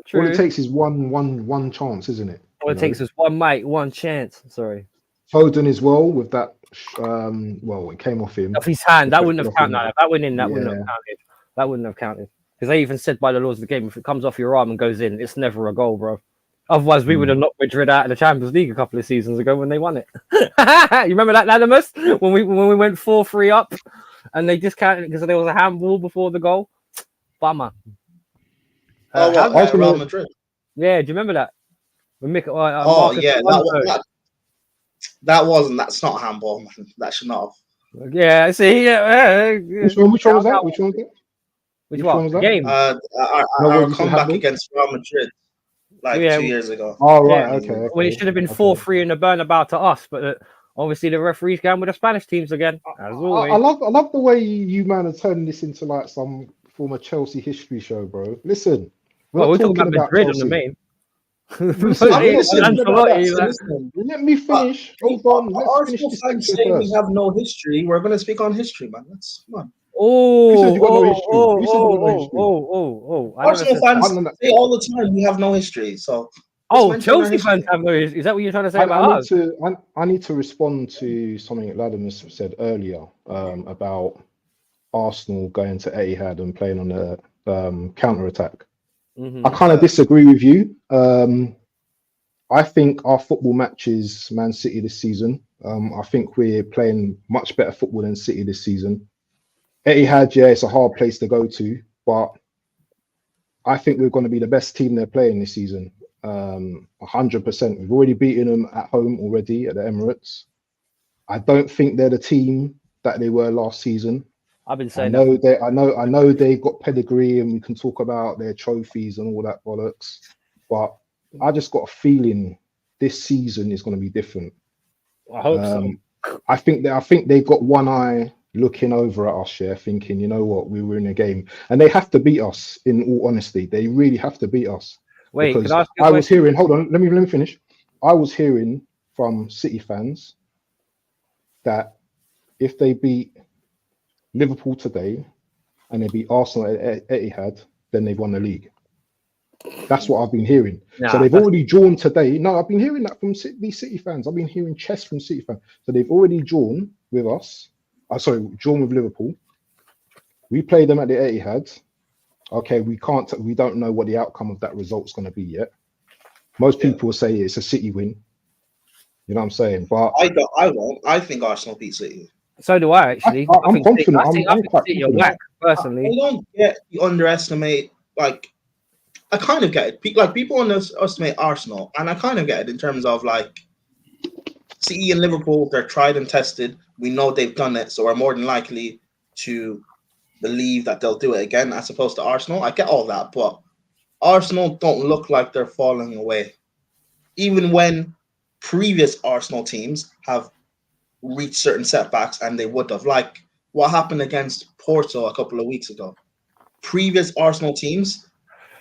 true. All it takes is one chance, isn't it? All it takes is one chance. Sorry. Foden as well with that. It came off him. Off his hand. That wouldn't have counted. That wouldn't have counted. That wouldn't have counted. Because they even said by the laws of the game, if it comes off your arm and goes in, it's never a goal, bro. Otherwise, we would have knocked Madrid out of the Champions League a couple of seasons ago when they won it. You remember that, Latimus? When we went 4-3 up and they discounted it because there was a handball before the goal? Bummer. Real Madrid. Yeah, do you remember that? That's not handball, man. That should not have. Yeah, see, Which one was that? Which one was that? Game. Our comeback against Real Madrid, 2 years ago. Oh, right, okay. When it should have been 4-3 in the Bernabeu to us, but obviously the referees going with the Spanish teams again. As always. I love the way you man are turning this into like some form of Chelsea history show, bro. Listen, we're talking about Madrid on the main. Let me finish. Hold on. Arsenal fans say we have no history. We're going to speak on history, man. Let's come on. Arsenal fans say all the time we have no history. So Oh, Chelsea fans have no issues. Is that what you're trying to say about us? I need to respond to something that Latimus said earlier about Arsenal going to Etihad and playing on a counter-attack. I kind of disagree with you. I think our football matches Man City this season. I think we're playing much better football than City this season. Etihad, yeah, it's a hard place to go to, but I think we're going to be the best team they're playing this season. 100%. We've already beaten them at home already at the Emirates. I don't think they're the team that they were last season. I've been saying I know they got pedigree and we can talk about their trophies and all that bollocks, but I just got a feeling this season is going to be different. I hope so. I think they got one eye looking over at us, yeah, thinking, you know what, we were in a game, and they have to beat us. In all honesty, they really have to beat us. Wait, because can I ask you a I question? was hearing. Hold on, let me finish. I was hearing from City fans that if they beat Liverpool today and they beat Arsenal at Etihad, then they've won the league. That's what I've been hearing. So they've already drawn today. No, I've been hearing that from these City fans. I've been hearing chess from City fans. So they've already drawn with us. Drawn with Liverpool. We play them at the Etihad. Okay, we don't know what the outcome of that result's going to be yet. Most people will say it's a City win. You know what I'm saying? But I won't. I think Arsenal beat City. So do I, actually. I'm confident. I'm quite City confident. are whack, personally. I don't get you underestimate. Like, I kind of get it. Like, people underestimate Arsenal, and I kind of get it in terms of like City and Liverpool. They're tried and tested. We know they've done it, so we're more than likely to believe that they'll do it again, as opposed to Arsenal. I get all that, but Arsenal don't look like they're falling away, even when previous Arsenal teams have reached certain setbacks, and they would have, like what happened against Porto a couple of weeks ago. Previous Arsenal teams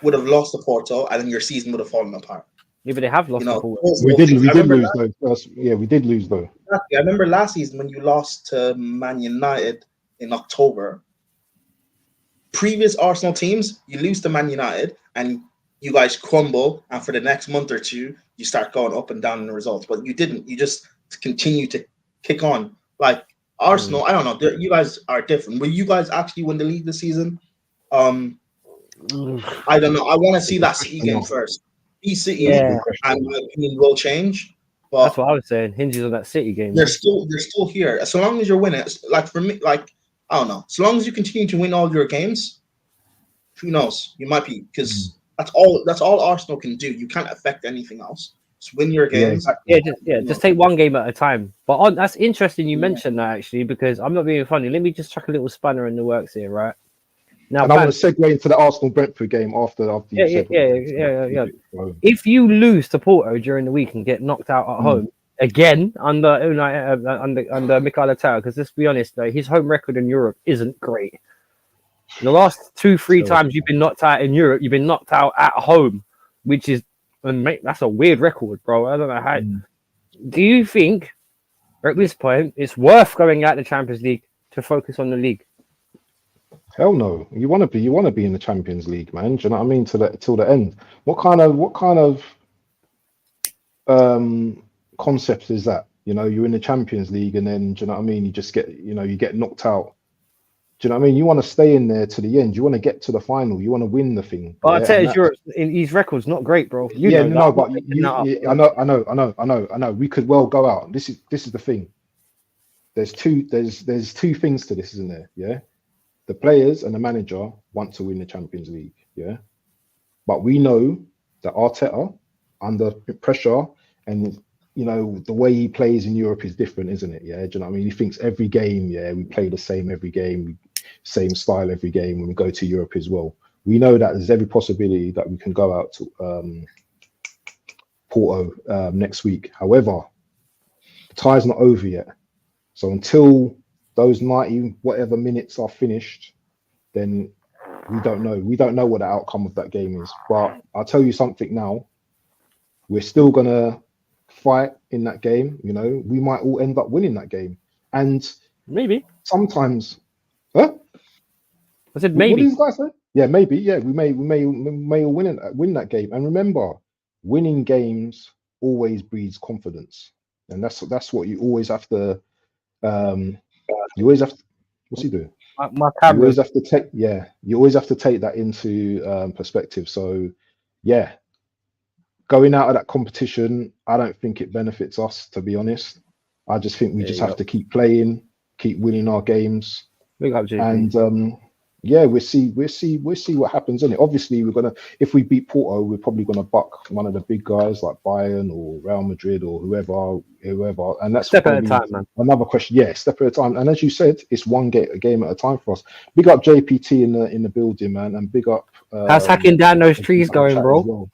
would have lost to Porto, and then your season would have fallen apart. Yeah, but they have lost the Porto. We did lose though. Yeah, we did lose though. I remember last season when you lost to Man United in October. Previous Arsenal teams, you lose to Man United, and you guys crumble, and for the next month or two, you start going up and down in the results. But you didn't. You just continue to kick on. Like Arsenal, I don't know. You guys are different. Will you guys actually win the league this season? I don't know. I want to see that City game first. City, and my opinion will change. But that's what I was saying. Hinges on that City game. They're still here. So long as you're winning, like for me, like I don't know. So long as you continue to win all your games, who knows? You might be, because that's all Arsenal can do. You can't affect anything else. Just win your games. Just take one game at a time. But that's interesting you mentioned that, actually, because I'm not being funny. Let me just chuck a little spanner in the works here, right? Now, and I want to segue into the Arsenal-Brentford game after you said. If you lose to Porto during the week and get knocked out at home again under Mikel Arteta, because let's be honest, though, his home record in Europe isn't great. The last 2-3 times you've been knocked out in Europe, you've been knocked out at home, which is, that's a weird record, bro. I don't know how. Do you think at this point it's worth going out the Champions League to focus on the league? Hell no. You want to be in the Champions League, man. Do you know what I mean? Till the end. What kind of concept is that? You know, you're in the Champions League and then, do you know what I mean? You just get, you get knocked out. Do you know what I mean? You want to stay in there to the end. You want to get to the final. You want to win the thing. But I tell you, his record's not great, bro. I know. We could well go out. This is the thing. There's two things to this, isn't there? Yeah. The players and the manager want to win the Champions League, yeah. But we know that Arteta, under pressure, and the way he plays in Europe is different, isn't it? Yeah, do you know what I mean? He thinks every game, we play the same every game, same style every game when we go to Europe as well. We know that there's every possibility that we can go out to Porto next week. However, the tie's not over yet. So until those 90 whatever minutes are finished, then we don't know. We don't know what the outcome of that game is. But I'll tell you something now. We're still gonna fight in that game. We might all end up winning that game. And maybe sometimes, huh? I said maybe. What do you guys say? Yeah, maybe. Yeah, we may all win that game. And remember, winning games always breeds confidence, and that's what you always have to. You always have to. What's he doing? My You camera. always have to take. Yeah, you always have to take that into perspective. So, yeah, going out of that competition, I don't think it benefits us, to be honest. I just think we just have to keep playing, keep winning our games, Big up, JP. and yeah, we'll see what happens in it. Obviously, if we beat Porto, we're probably gonna buck one of the big guys like Bayern or Real Madrid or whoever, and that's Step at gonna a be time, man. another question. Yeah, step at a time. And as you said, it's one game at a time for us. Big up JPT in the building, man, and big up. How's hacking down those trees going, bro? Well.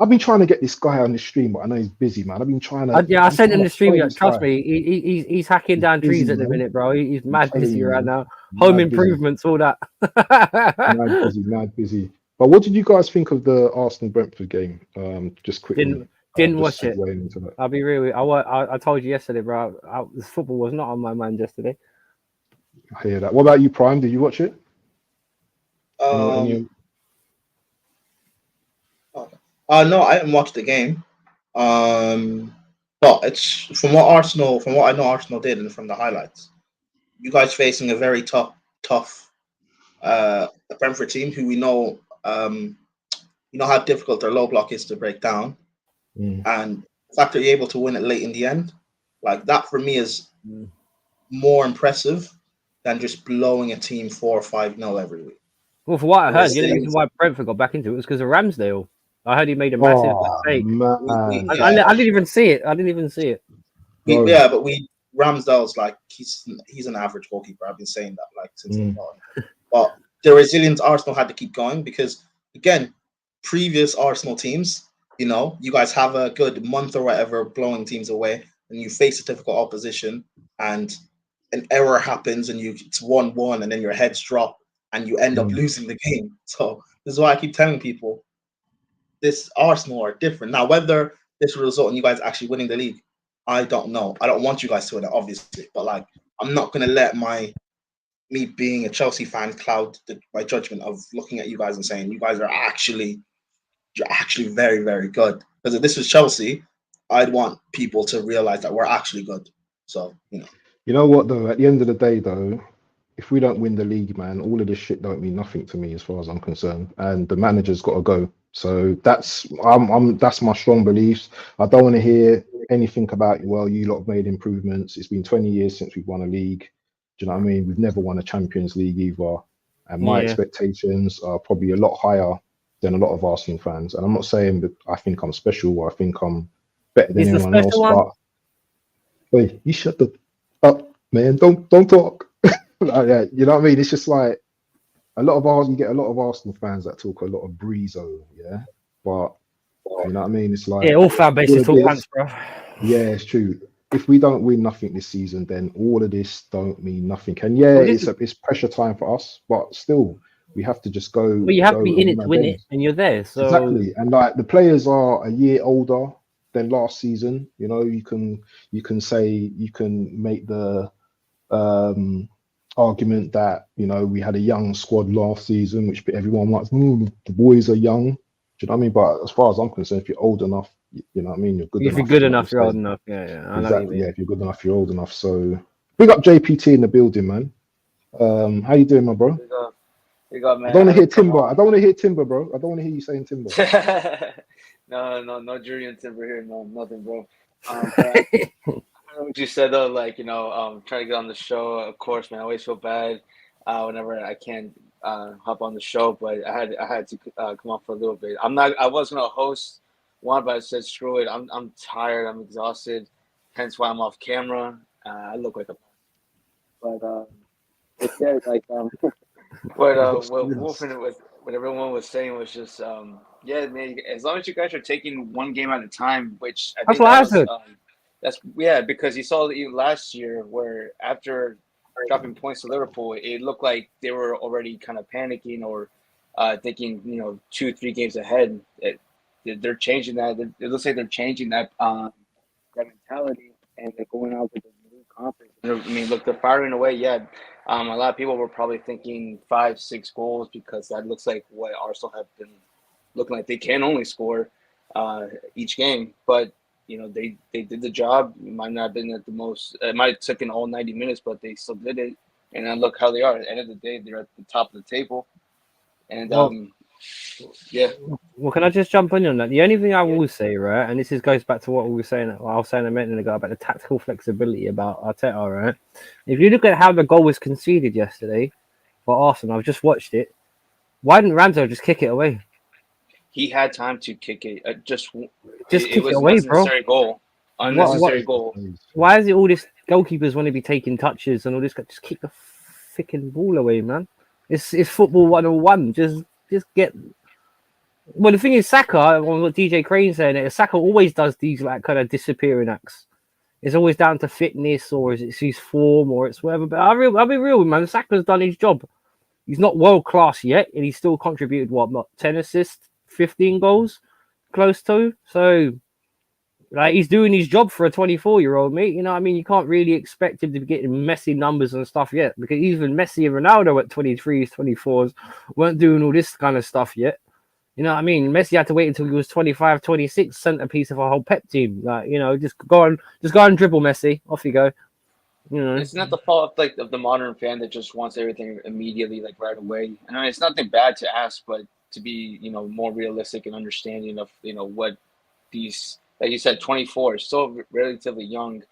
I've been trying to get this guy on the stream, but I know he's busy, man. I've been trying to. I sent him the stream. Trust guy. me, he's hacking down trees at the minute, bro. He's mad busy right now. Home improvements, all that. Mad busy. But what did you guys think of the Arsenal Brentford game? Just quickly. Didn't watch it. I'll be real. I told you yesterday, bro. This football was not on my mind yesterday. I hear that. What about you, Prime? Did you watch it? No, I didn't watch the game. But it's from what I know Arsenal did, and from the highlights, you guys facing a very tough Brentford team who we know how difficult their low block is to break down, and the fact that you're able to win it late in the end, like that for me is more impressive than just blowing a team 4 or 5-0 every week. Well, for what I heard, the reason why Brentford got back into it was because of Ramsdale. I heard he made a massive mistake. I didn't even see it. But Ramsdale's like he's an average goalkeeper. I've been saying that like since the start. But the resilience Arsenal had to keep going because again, previous Arsenal teams, you guys have a good month or whatever blowing teams away, and you face a difficult opposition, and an error happens, and it's 1-1, and then your heads drop, and you end up losing the game. So this is why I keep telling people. This Arsenal are different. Now, whether this will result in you guys actually winning the league, I don't know. I don't want you guys to win it, obviously. But like, I'm not gonna let me being a Chelsea fan cloud my judgment of looking at you guys and saying you guys are you're actually very, very good. Because if this was Chelsea, I'd want people to realize that we're actually good. So You know what though? At the end of the day, though, if we don't win the league, man, all of this shit don't mean nothing to me as far as I'm concerned. And the manager's got to go. So that's my strong beliefs. I don't want to hear anything about you lot have made improvements. It's been 20 years since we've won a league. Do you know what I mean? We've never won a Champions League either. And my expectations are probably a lot higher than a lot of Arsenal fans. And I'm not saying that I think I'm special or I think I'm better than anyone else. But wait, you shut up, man. Don't talk. Like that. You know what I mean? It's just like you get a lot of Arsenal fans that talk a lot of breezo, yeah. But you know what I mean? It's like all fan bases talk pants, bro. Yeah, it's true. If we don't win nothing this season, then all of this don't mean nothing. And yeah, it's pressure time for us, but still, we have to just go. Well, you have to be in it to win it, and you're there. So exactly, and like the players are a year older than last season. You know, you can make the argument that we had a young squad last season, which everyone likes. The boys are young. Do you know what I mean? But as far as I'm concerned, if you're old enough, you know what I mean. If you're good enough, you're old enough. Yeah. Exactly. Yeah, if you're good enough, you're old enough. So big up JPT in the building, man. How you doing, my bro? Big up, man. I don't want to hear Timber. I don't want to hear Timber, bro. I don't want to hear you saying Timber. No Julian Timber here. No, nothing, bro. What you said though, like trying to get on the show. Of course, man, I always feel bad whenever I can't hop on the show, but I had to come on for a little bit. I was gonna host one, but I said screw it. I'm tired. I'm exhausted. Hence why I'm off camera. I look like a. But it's good. Like what Wolf and what everyone was saying was just yeah, man. As long as you guys are taking one game at a time, which I think that's what I said. That's because you saw last year where after dropping points to Liverpool, it looked like they were already kind of panicking or thinking 2-3 games ahead. They're changing that. It looks like they're changing that mentality, and they're going out with a new confidence. I mean, look, they're firing away. Yeah, a lot of people were probably thinking 5-6 goals because that looks like what Arsenal have been looking like they can only score each game. But they did the job. It might not have been at the most. It might have taken all 90 minutes, but they still did it. And then look how they are. At the end of the day, they're at the top of the table. And yeah. Well, can I just jump in on that? The only thing I will say, right, and goes back to what we were saying. I was saying a minute ago about the tactical flexibility about Arteta, right? If you look at how the goal was conceded yesterday for Arsenal, I've just watched it. Why didn't Ramsey just kick it away? He had time to kick it. Kick it away, bro. Unnecessary goal. Why is it all this goalkeepers want to be taking touches and all this? Just kick the freaking ball away, man. It's football 101. Just get. Well, the thing is, Saka, what DJ Crane's saying, Saka always does these like kind of disappearing acts. It's always down to fitness, or is it his form, or it's whatever. But I'll be real, man. Saka's done his job. He's not world class yet, and he's still contributed 10 assists, 15 goals, close to. So, like, he's doing his job for a 24-year-old, mate. You know what I mean? You can't really expect him to be getting Messi numbers and stuff yet, because even Messi and Ronaldo at 23s, 24s weren't doing all this kind of stuff yet. You know what I mean? Messi had to wait until he was 25, 26, centerpiece of a whole Pep team. Like, just go and dribble, Messi. Off you go. It's not the fault of the modern fan that just wants everything immediately, like right away. I mean, it's nothing bad to ask, but to be, more realistic and understanding of, what these, like you said, 24 is still relatively young.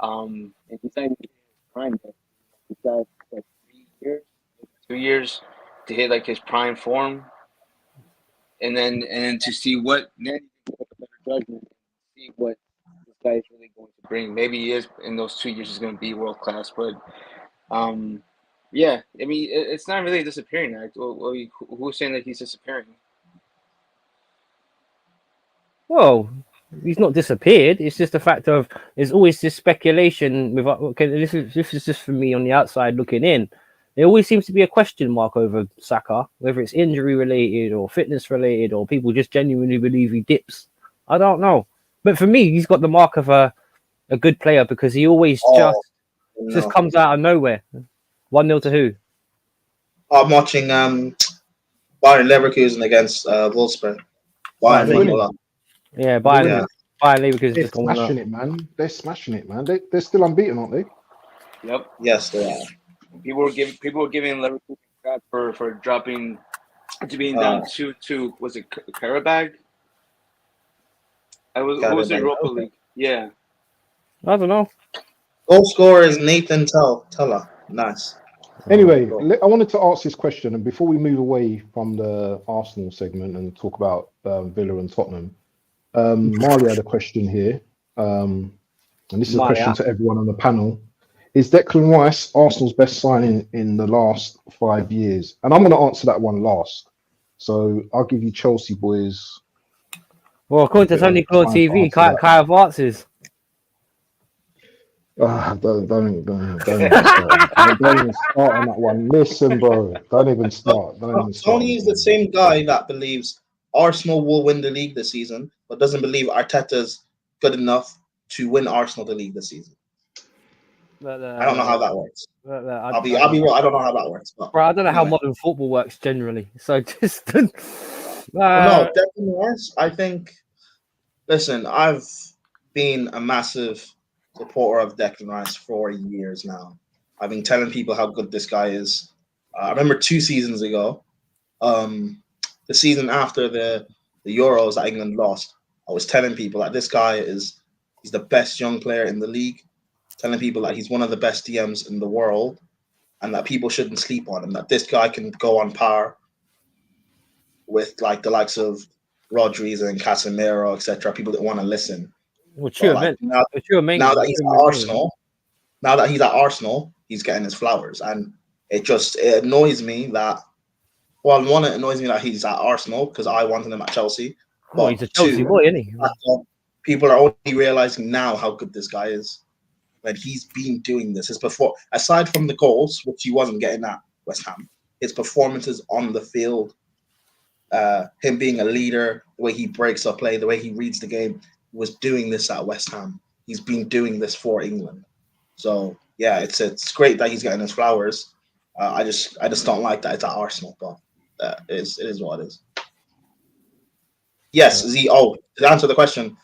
And he's not even prime. He's got like 2 years to hit like his prime form. And then to see what better judgment, see what this guy is really going to bring. Maybe he is in those 2 years. He's going to be world class, but yeah. I mean, it's not really a disappearing act. Who's saying that he's disappearing? Well, he's not disappeared. It's just the fact of there's always this speculation. This is just for me on the outside looking in. There always seems to be a question mark over Saka, whether it's injury related or fitness related, or people just genuinely believe he dips. I don't know. But for me, he's got the mark of a good player, because he always just comes out of nowhere. 1-0 to who? I'm watching Bayern Leverkusen against Wolfsburg. Bayern. Yeah, Bayern Leverkusen. They're smashing it, man. They're smashing it, man. They're still unbeaten, aren't they? Yep. Yes, they are. People were giving Leverkusen crap for dropping to being down to was it Karabag? What was it, Europa League? Yeah. I don't know. Goal scorer is Nathan Teller. Nice. Anyway, I wanted to ask this question, and before we move away from the Arsenal segment and talk about Villa and Tottenham, Marley had a question here, and this is a question to everyone on the panel. Is Declan Rice Arsenal's best signing in the last 5 years? And I'm going to answer that one last. So I'll give you Chelsea boys. Well, according to Tony Claw TV, Kai Havertz is. Don't even start. Don't even start on that one. Listen, bro. Don't even start. Tony is the same guy that believes Arsenal will win the league this season, but doesn't believe Arteta's good enough to win Arsenal the league this season. I don't know how that works. I'll be real. I don't know how that works. But bro, I don't know how modern football works generally. So just no, Declan Rice. I think. Listen, I've been a massive supporter of Declan Rice for years now. I've been telling people how good this guy is. I remember 2 seasons ago, the season after the Euros that England lost, I was telling people that this guy he's the best young player in the league. Telling people that he's one of the best DMs in the world, and that people shouldn't sleep on him, that this guy can go on par with like the likes of Rodriguez and Casemiro, etc. People that want to listen. Well, true, now that he's at Arsenal, he's getting his flowers, and it annoys me that. Well, one, it annoys me that he's at Arsenal because I wanted him at Chelsea. Well, he's a Chelsea boy, isn't he? People are only realizing now how good this guy is. When he's been doing this, aside from the goals, which he wasn't getting at West Ham, his performances on the field, him being a leader, the way he breaks up play, the way he reads the game, was doing this at West Ham. He's been doing this for England. So yeah, it's great that he's getting his flowers. I just don't like that it's at Arsenal, but it is what it is. Yes, to answer the question,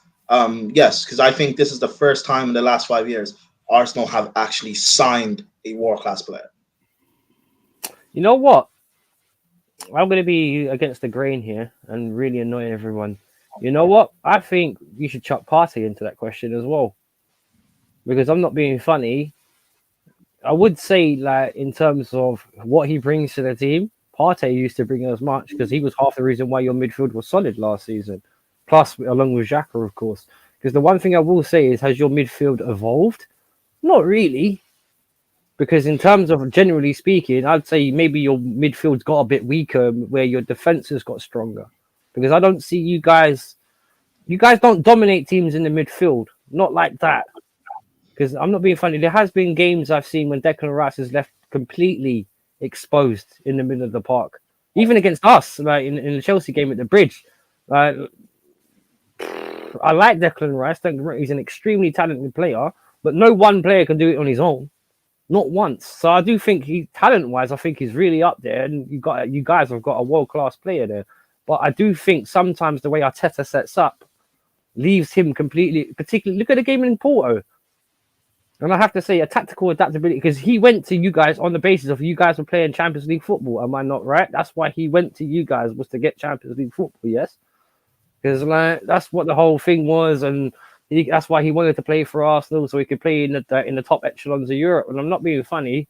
yes, because I think this is the first time in the last 5 years Arsenal have actually signed a world-class player. You know what? I'm going to be against the grain here and really annoy everyone. You know what? I think you should chuck Partey into that question as well. Because I'm not being funny. I would say, like, in terms of what he brings to the team, Partey used to bring as much because he was half the reason why your midfield was solid last season. Plus, along with Xhaka, of course. Because the one thing I will say is, has your midfield evolved? Not really. Because in terms of generally speaking, I'd say maybe your midfield's got a bit weaker where your defense has got stronger. Because I don't see you guys don't dominate teams in the midfield. Not like that. Because I'm not being funny. There has been games I've seen when Declan Rice is left completely exposed in the middle of the park. Even against us, like in the Chelsea game at the Bridge. I like Declan Rice. He's an extremely talented player, but no one player can do it on his own. Not once. So I do think talent-wise, I think he's really up there, and you guys have got a world-class player there. But I do think sometimes the way Arteta sets up leaves him completely. Particularly, look at the game in Porto, and I have to say a tactical adaptability because he went to you guys on the basis of you guys were playing Champions League football. Am I not right? That's why he went to you guys, was to get Champions League football. Yes, because like that's what the whole thing was, and that's why he wanted to play for Arsenal so he could play in the top echelons of Europe. And I'm not being funny.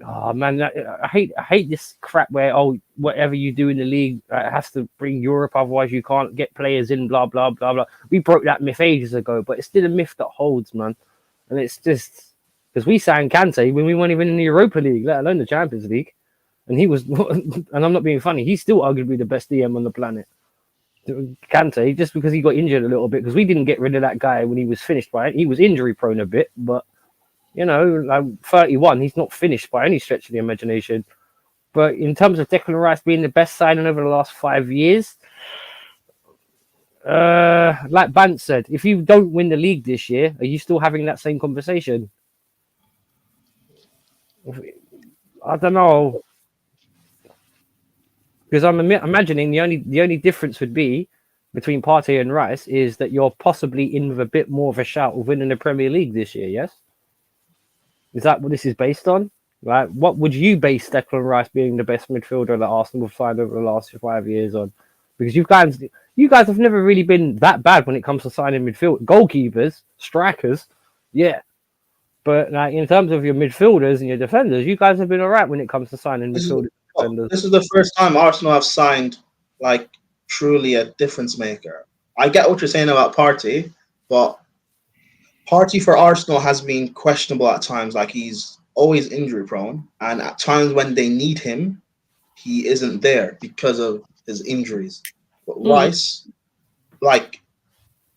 Oh man, I hate this crap where whatever you do in the league has to bring Europe, otherwise you can't get players in. Blah blah blah blah. We broke that myth ages ago, but it's still a myth that holds, man. And it's just because we signed Kante when we weren't even in the Europa League, let alone the Champions League, and he was. And I'm not being funny. He's still arguably the best DM on the planet. Kante, just because he got injured a little bit, because we didn't get rid of that guy when he was finished, right? He was injury prone a bit, but you know, like 31, he's not finished by any stretch of the imagination. But in terms of Declan Rice being the best signing over the last 5 years, like Bantz said, if you don't win the league this year, are you still having that same conversation? I don't know. Because I'm imagining the only difference would be between Partey and Rice is that you're possibly in with a bit more of a shout of winning the Premier League this year, yes? Is that what this is based on? Right? What would you base Declan Rice being the best midfielder that Arsenal have signed over the last 5 years on? Because you guys have never really been that bad when it comes to signing midfield goalkeepers, strikers, yeah. But like in terms of your midfielders and your defenders, you guys have been all right when it comes to signing midfielders. This is the first time Arsenal have signed like truly a difference maker. I get what you're saying about Partey, but Partey for Arsenal has been questionable at times. Like he's always injury prone, and at times when they need him, he isn't there because of his injuries. But Rice, like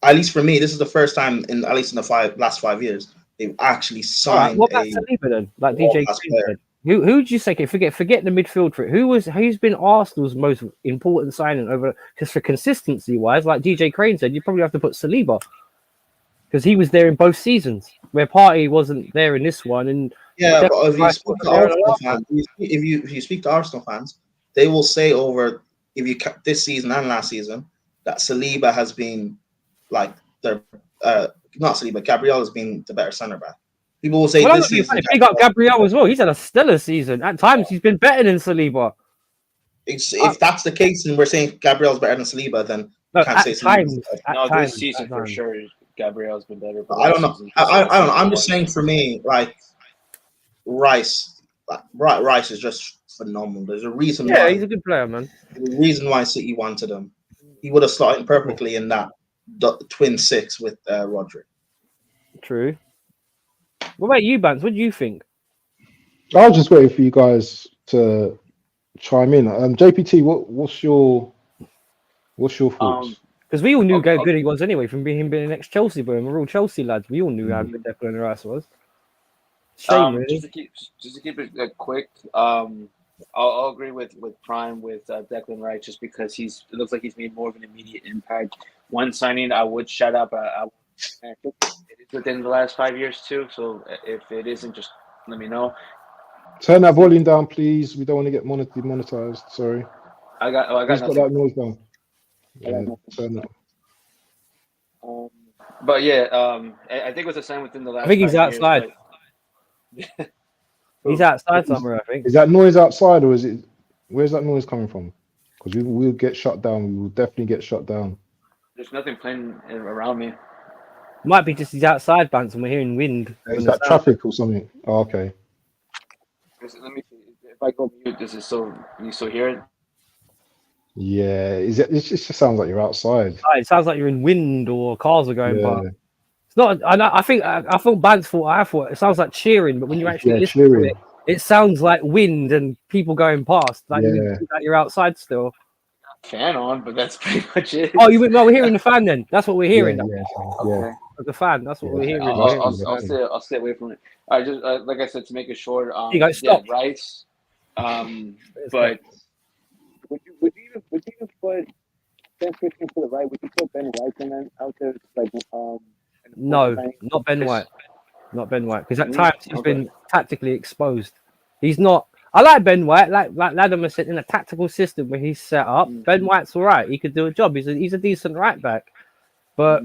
at least for me, this is the first time in at least in the last 5 years they've actually signed. What about Saliba then? Like DJ said. Who would you say? Forget the midfield for it. Who's been Arsenal's most important signing over? Because for consistency wise, like DJ Crane said, you probably have to put Saliba because he was there in both seasons, where Partey wasn't there in this one. And yeah, but if you speak to Arsenal fans, if you speak to Arsenal fans, they will say over this season and last season that Saliba has been like their not Saliba, Gabriel has been the better centre back. People will say this season. Big up Gabriel as well. He's had a stellar season. At times, he's been better than Saliba. If that's the case, and we're saying Gabriel's better than Saliba, then no, can't say Saliba. This season for sure, Gabriel's been better. I don't know. I don't know. I'm just saying for me, like Rice is just phenomenal. There's a reason why. Yeah, he's a good player, man. There's a reason why City wanted him. He would have slotted perfectly in that twin six with Rodri. True. What about you, Bantz? What do you think? I was just waiting for you guys to chime in. JPT, what's your thoughts? Because we all knew how good he was anyway from him being an ex-Chelsea boy. We're all Chelsea lads. We all knew how good Declan Rice was. Shame, really. Just to keep it quick, I'll agree with Prime with Declan Rice just because it looks like he's made more of an immediate impact. One signing I would shout out, it is within the last 5 years too. So if it isn't, just let me know. Turn that volume down, please. We don't want to get demonetized. Sorry. I got that noise down. But yeah, I think it was the same within the last. I think he's 5 years, outside. but... He's outside somewhere, I think. Is that noise outside, or is it? Where's that noise coming from? Because we'll get shut down. We will definitely get shut down. There's nothing playing around me. Might be just he's outside, Bantz, and we're hearing wind. Is that traffic or something? Oh, okay. Let me see. If I go mute, you still hear it? Yeah. Is it? It just sounds like you're outside. It sounds like you're in wind or cars are going by. Yeah. It's not. I think Bantz thought it sounds like cheering, but when you actually listen to it, it sounds like wind and people going past. Like, like you're outside still. Fan on, but that's pretty much it. Oh, we're hearing the fan then. That's what we're hearing. Yeah. The fan. That's what we're hearing. I'll stay away from it. I just like I said, to make it short. You guys stop. Yeah, Rice. But would you even put Ben switching to the right? Would you put Ben White in that out there? Like no, not Ben White. Not Ben White, because at times he's been tactically exposed. He's not. I like Ben White, like Latimer said, in a tactical system where he's set up. Ben White's all right. He could do a job. He's a decent right back. But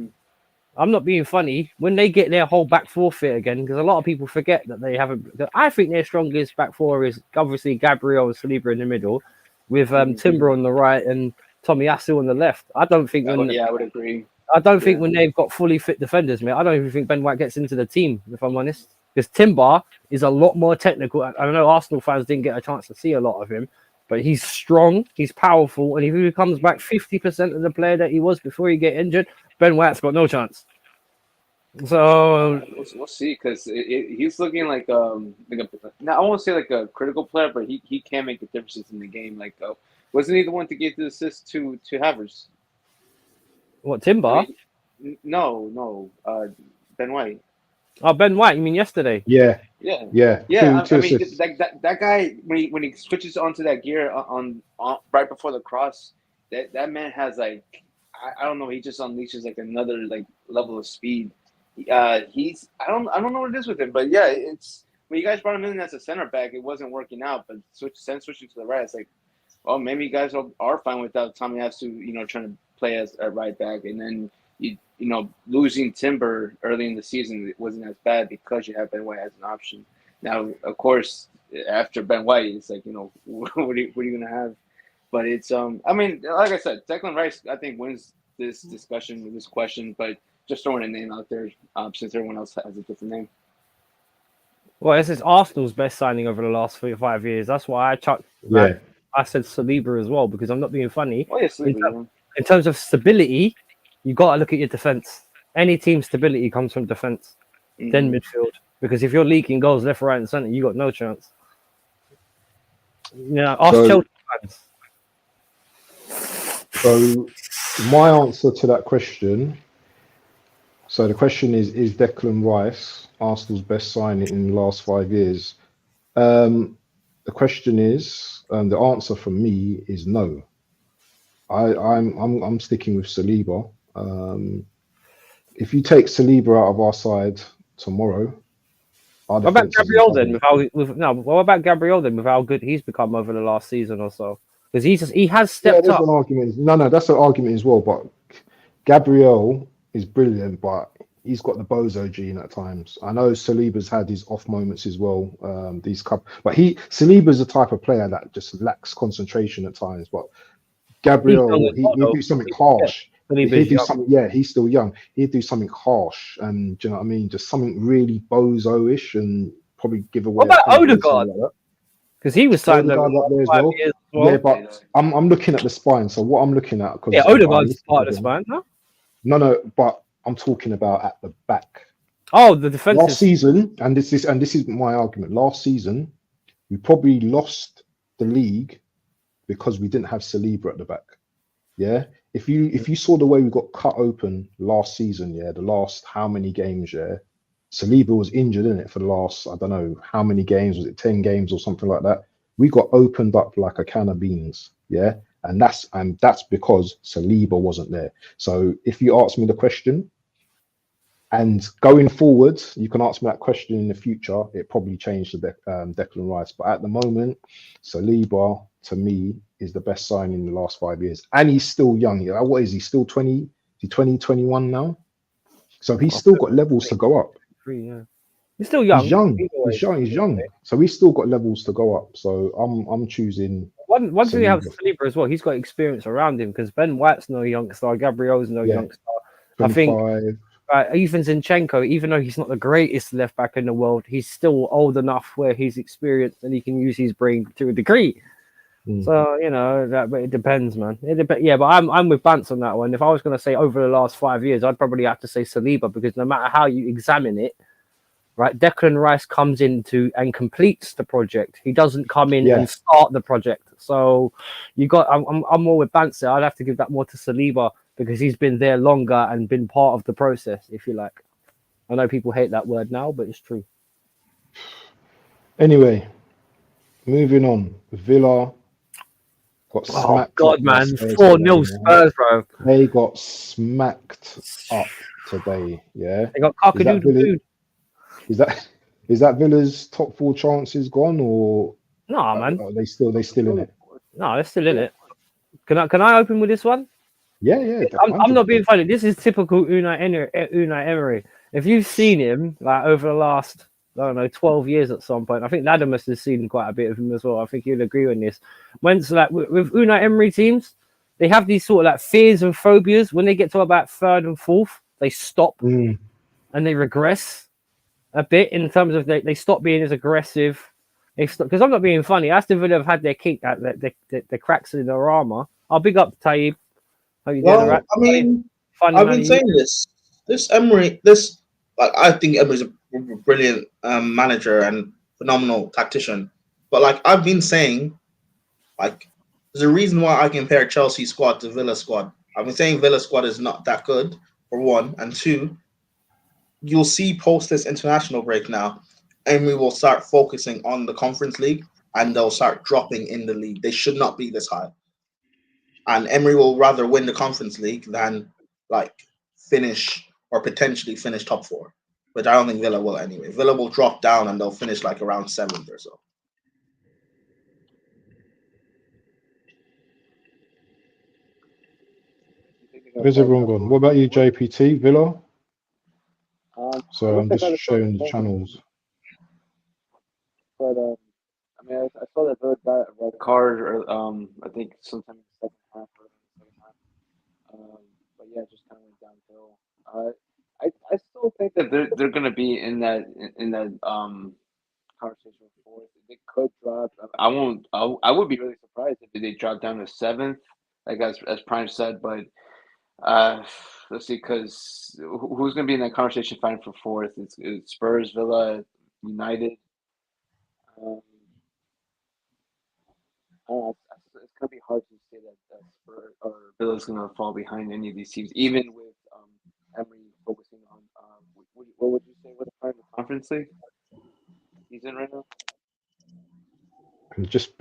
I'm not being funny. When they get their whole back four fit again, because a lot of people forget that they haven't. I think their strongest back four is obviously Gabriel and Saliba in the middle, with Timber on the right and Tommy Asu on the left. I don't think. I would agree. I don't think when they've got fully fit defenders, mate, I don't even think Ben White gets into the team, if I'm honest. Because Timber is a lot more technical. I know Arsenal fans didn't get a chance to see a lot of him, but he's strong, he's powerful, and if he comes back 50% of the player that he was before he get injured, Ben White's got no chance. So we'll see, because he's looking like now I won't say like a critical player, but he can make the differences in the game. Like wasn't he the one to give the assist to Havertz? What, Timber? No, Ben White. Oh, Ben White, you mean yesterday? Yeah. I mean, that guy when he switches onto that gear on right before the cross, that man has like I don't know, he just unleashes like another like level of speed. I don't know what it is with him, but yeah, it's when you guys brought him in as a center back, it wasn't working out. But switching to the right, it's like, well, maybe you guys are fine without Tommy Asu, trying to play as a right back, and then losing Timber early in the season, it wasn't as bad because you have Ben White as an option. Now, of course, after Ben White, it's like, what are you gonna have? But it's I mean, like I said, Declan Rice, I think, wins this discussion with this question, but just throwing a name out there since everyone else has a different name. Well, this is Arsenal's best signing over the last 3 or 5 years. That's why I chucked. Yeah. I said Saliba as well, because I'm not being funny. Oh, yeah, Saliba. In terms of stability, you got to look at your defense. Any team's stability comes from defense, then midfield. Because if you're leaking goals left, right, and center, you got no chance. Ask Chelsea fans. So my answer to that question. So the question is Declan Rice Arsenal's best signing in the last 5 years? The question is, the answer from me is no. I'm sticking with Saliba. If you take Saliba out of our side tomorrow, what about Gabriel then? What about Gabriel then? With how good he's become over the last season or so, because he has stepped up. An argument. No, that's an argument as well. But Gabriel is brilliant, but he's got the bozo gene at times. I know Saliba's had his off moments as well. But Saliba's the type of player that just lacks concentration at times. But Gabriel, he'd do something harsh. He'd do something. Yeah, he's still young. He'd do something harsh, and do you know what I mean? Just something really bozo-ish, and probably give away. What about Odegaard? Because he was signed up there as well. Yeah, but I'm looking at the spine. So what I'm looking at, Odegaard's part of the spine, no? No, but I'm talking about at the back. Oh, the defense. Last season, and this is my argument. Last season, we probably lost the league because we didn't have Saliba at the back. Yeah. If you saw the way we got cut open last season, the last how many games, Saliba was injured in it for the last, I don't know how many games, was it 10 games or something like that? We got opened up like a can of beans, and that's because Saliba wasn't there. So if you ask me the question, And going forward, you can ask me that question in the future. It probably changed to Declan Rice, but at the moment, Saliba to me is the best sign in the last 5 years, and he's still young. What is he? Still 20? Is he 21 now? So he's still got levels to go up. Yeah. He's still young. He's young. So he's still got levels to go up. So I'm choosing. One thing you have Saliba as well. He's got experience around him because Ben White's no youngster, Gabriel's no youngster. 25. I think even Zinchenko, even though he's not the greatest left back in the world, he's still old enough where he's experienced and he can use his brain to a degree. So but it depends, man. Yeah, but I'm with Bantz on that one. If I was going to say over the last 5 years, I'd probably have to say Saliba because no matter how you examine it, right, Declan Rice comes into and completes the project. He doesn't come in and start the project. So I'm more with Bantz there. I'd have to give that more to Saliba because he's been there longer and been part of the process, if you like. I know people hate that word now, but it's true. Anyway, moving on. Villa got smacked. Oh God, man! 4-0 Spurs, bro. They got smacked up today. Yeah, they got cock-a-doodle-doo. Is that Villa's top 4 chances gone, or no, man? Are they still in it? No, they're still in it. Can I open with this one? Yeah. I'm not being funny. This is typical Unai Emery. If you've seen him like over the last, I don't know, 12 years at some point, I think Nadam must have seen quite a bit of him as well. I think you'll agree on this. With Unai Emery teams, they have these sort of like fears and phobias. When they get to about 3rd and 4th, they stop and they regress a bit in terms of they stop being as aggressive. Because I'm not being funny. Aston Villa have had their kink at the cracks in their armor. I'll big up Taib. I've been saying this Emery, I think Emery's a brilliant manager and phenomenal tactician. But I've been saying, there's a reason why I compare Chelsea squad to Villa squad. I've been saying Villa squad is not that good, for one, and two, you'll see post this international break now, Emery will start focusing on the Conference League and they'll start dropping in the league. They should not be this high. And Emery will rather win the Conference League than finish or potentially finish top 4. But I don't think Villa will anyway. Villa will drop down and they'll finish around 7th or so. Where's everyone gone? What about you, JPT? Villa? So I'm just showing the channels. But I saw that Villa got a red card, or I think sometime in the second half. But yeah, just kind of went downhill. I still think that they're going to be in that conversation for. They could drop. I would be really surprised if they drop down to 7th, as Prime said. But let's see, because who's going to be in that conversation fighting for 4th? It's Spurs, Villa, United. It's going to be hard to say that Spurs or Villa's going to fall behind any of these teams, even with Emery focusing on what would you say with the Conference League he's in right now? I can just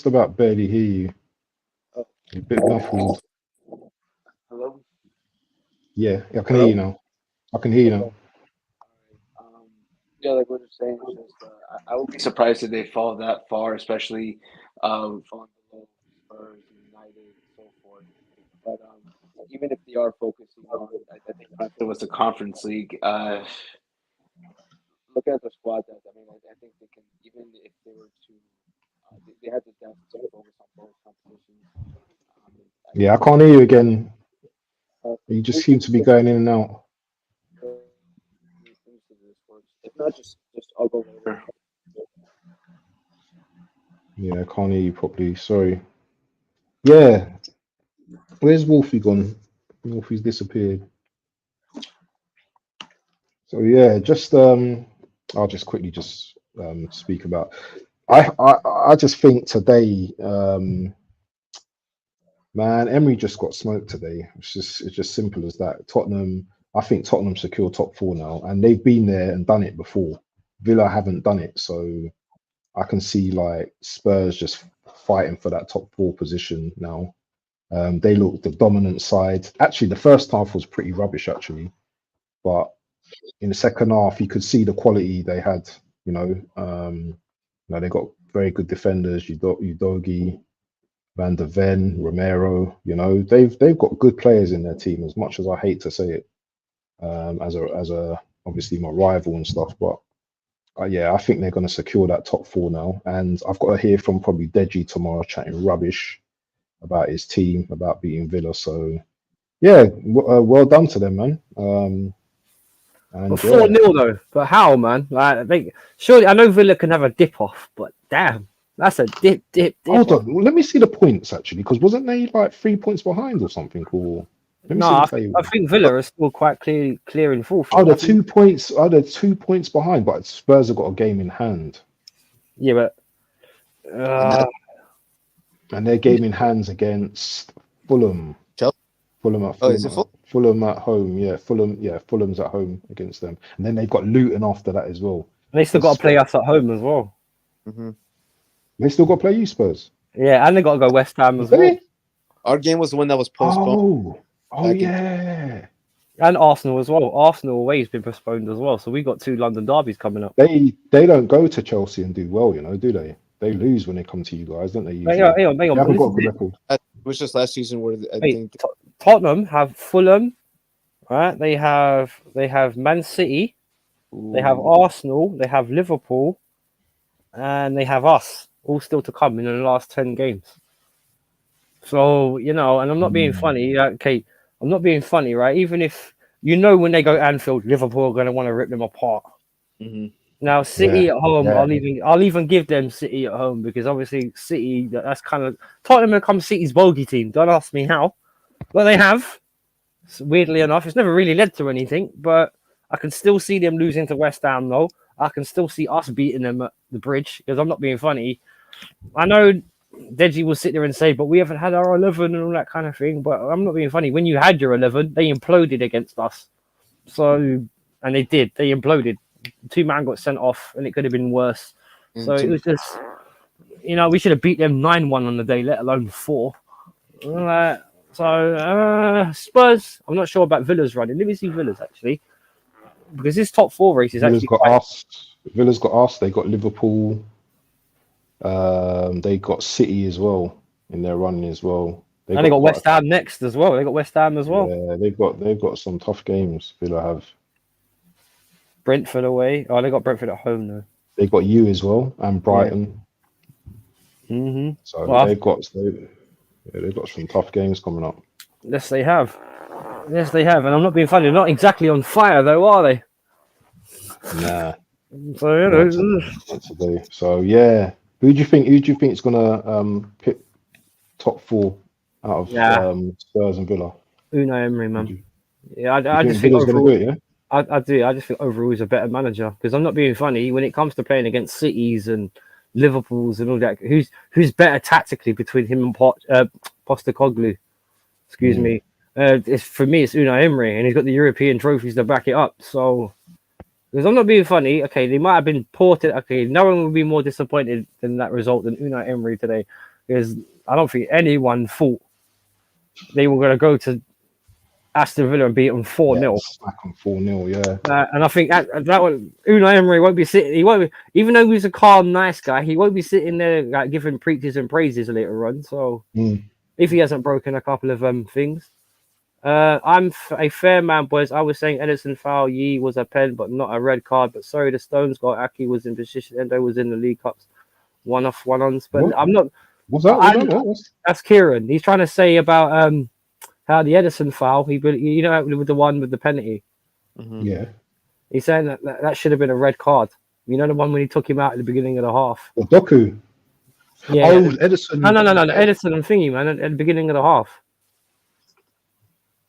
about barely hear you. A bit muffled. Hello? Yeah, I can hear you now. Yeah, like we're just saying, it's just, I would be surprised if they fall that far, especially falling below Spurs, United, and so forth. But even if they are focusing on, I think it was the Conference League. Look at the squad depth. I think they can, even if they were to, they have the depth to focus on both competitions. Yeah, I can't hear you again. You just seem to be going in and out. If not, just I'll go later. Yeah, I can't hear you properly. Sorry. Yeah. Where's Wolfie gone? Wolfie's disappeared. So yeah, just I'll just quickly speak about. I just think today, man, Emery just got smoked today. It's just simple as that. I think Tottenham secure top 4 now, and they've been there and done it before. Villa haven't done it, so I can see Spurs just fighting for that top 4 position now. They look the dominant side. Actually, the first half was pretty rubbish, actually, but in the second half, you could see the quality they had. They got very good defenders. Udogi, Van der Ven, Romero. They've got good players in their team. As much as I hate to say it, as a obviously my rival and stuff, but I think they're going to secure that top 4 now. And I've got to hear from probably Deji tomorrow, chatting rubbish about his team, about beating Villa. So well done to them, man. And 4-0 though, but how, man? Like, surely I know Villa can have a dip off, but damn, that's a dip. Hold on, let me see the points actually, because wasn't they like 3 points behind or something? Or I think Villa are still quite clear in fourth. They're 2 points. They're 2 points behind, but Spurs have got a game in hand. Yeah, but and their game in hands against Fulham. Fulham at home. Yeah, Fulham's at home against them, and then they've got Luton after that as well. And they still got to play us at home as well. Mm-hmm. They still got to play you, Spurs. Yeah, and they got to go West Ham as well. Our game was the one that was postponed. Oh yeah. And Arsenal as well. Arsenal away has been postponed as well. So we got 2 London derbies coming up. They don't go to Chelsea and do well, do they? They lose when they come to you guys, don't they? Hang on. They haven't got a good record. It was just last season where I think Tottenham have Fulham, right? They have Man City, they have Arsenal, they have Liverpool, and they have us all still to come in the last 10 games. So, and I'm not being funny. Okay, I'm not being funny, right? Even if when they go Anfield, Liverpool are going to want to rip them apart. Mm-hmm. Now, City at home, I'll even give them City at home, because obviously City, that's kind of Tottenham becomes City's bogey team. Don't ask me how, but they have. Weirdly enough, it's never really led to anything, but I can still see them losing to West Ham, though. I can still see us beating them at the Bridge, because I'm not being funny. I know Deji will sit there and say, but we haven't had our 11 and all that kind of thing, but I'm not being funny. When you had your 11, they imploded against us. So, and they did. They imploded. 2 man got sent off, and it could have been worse. So it was just, we should have beat them 9-1 on the day, let alone 4. Spurs, I'm not sure about Villa's running. Let me see Villa's actually, because this top 4 race is Villa's got us. They got Liverpool. They got City as well in their running as well. They got West Ham next as well. Yeah, they've got some tough games. Villa have Brentford away. Oh, they got Brentford at home though. They got you as well and Brighton. Yeah. Mm-hmm. So they've got some tough games coming up. Yes, they have. And I'm not being funny. They're not exactly on fire though, are they? Nah. So not today. So yeah, who do you think is gonna pick top 4 out of Spurs and Villa? Unai Emery, man. Yeah, I just think overall, do it, I do. I just think overall he's a better manager, because I'm not being funny. When it comes to playing against Cities and Liverpools and all that, who's better tactically between him and Postecoglou? Excuse me. For me, it's Unai Emery, and he's got the European trophies to back it up. So, because I'm not being funny, okay, they might have been ported. Okay, no one would be more disappointed than that result than Unai Emery today, because I don't think anyone thought they were going to go to Aston Villa and beat them 4-0. Smack them 4-0, yeah. And I think that one, Unai Emery won't be sitting. He won't be, even though he's a calm, nice guy, he won't be sitting there like giving preaches and praises later on. So if he hasn't broken a couple of things, I'm a fair man, boys. I was saying Ederson foul, Yee was a pen, but not a red card. But sorry, the Stones got Aki was in position. Endo was in the League Cups, 1-off, 1-ons. But I'm not. What's that? That's Kieran. He's trying to say about how the Ederson foul, with the one with the penalty. Mm-hmm. Yeah. He's saying that should have been a red card. You know, the one when he took him out at the beginning of the half. The Doku. Yeah. Oh, Ederson. No. Ederson and thingy, man, at the beginning of the half.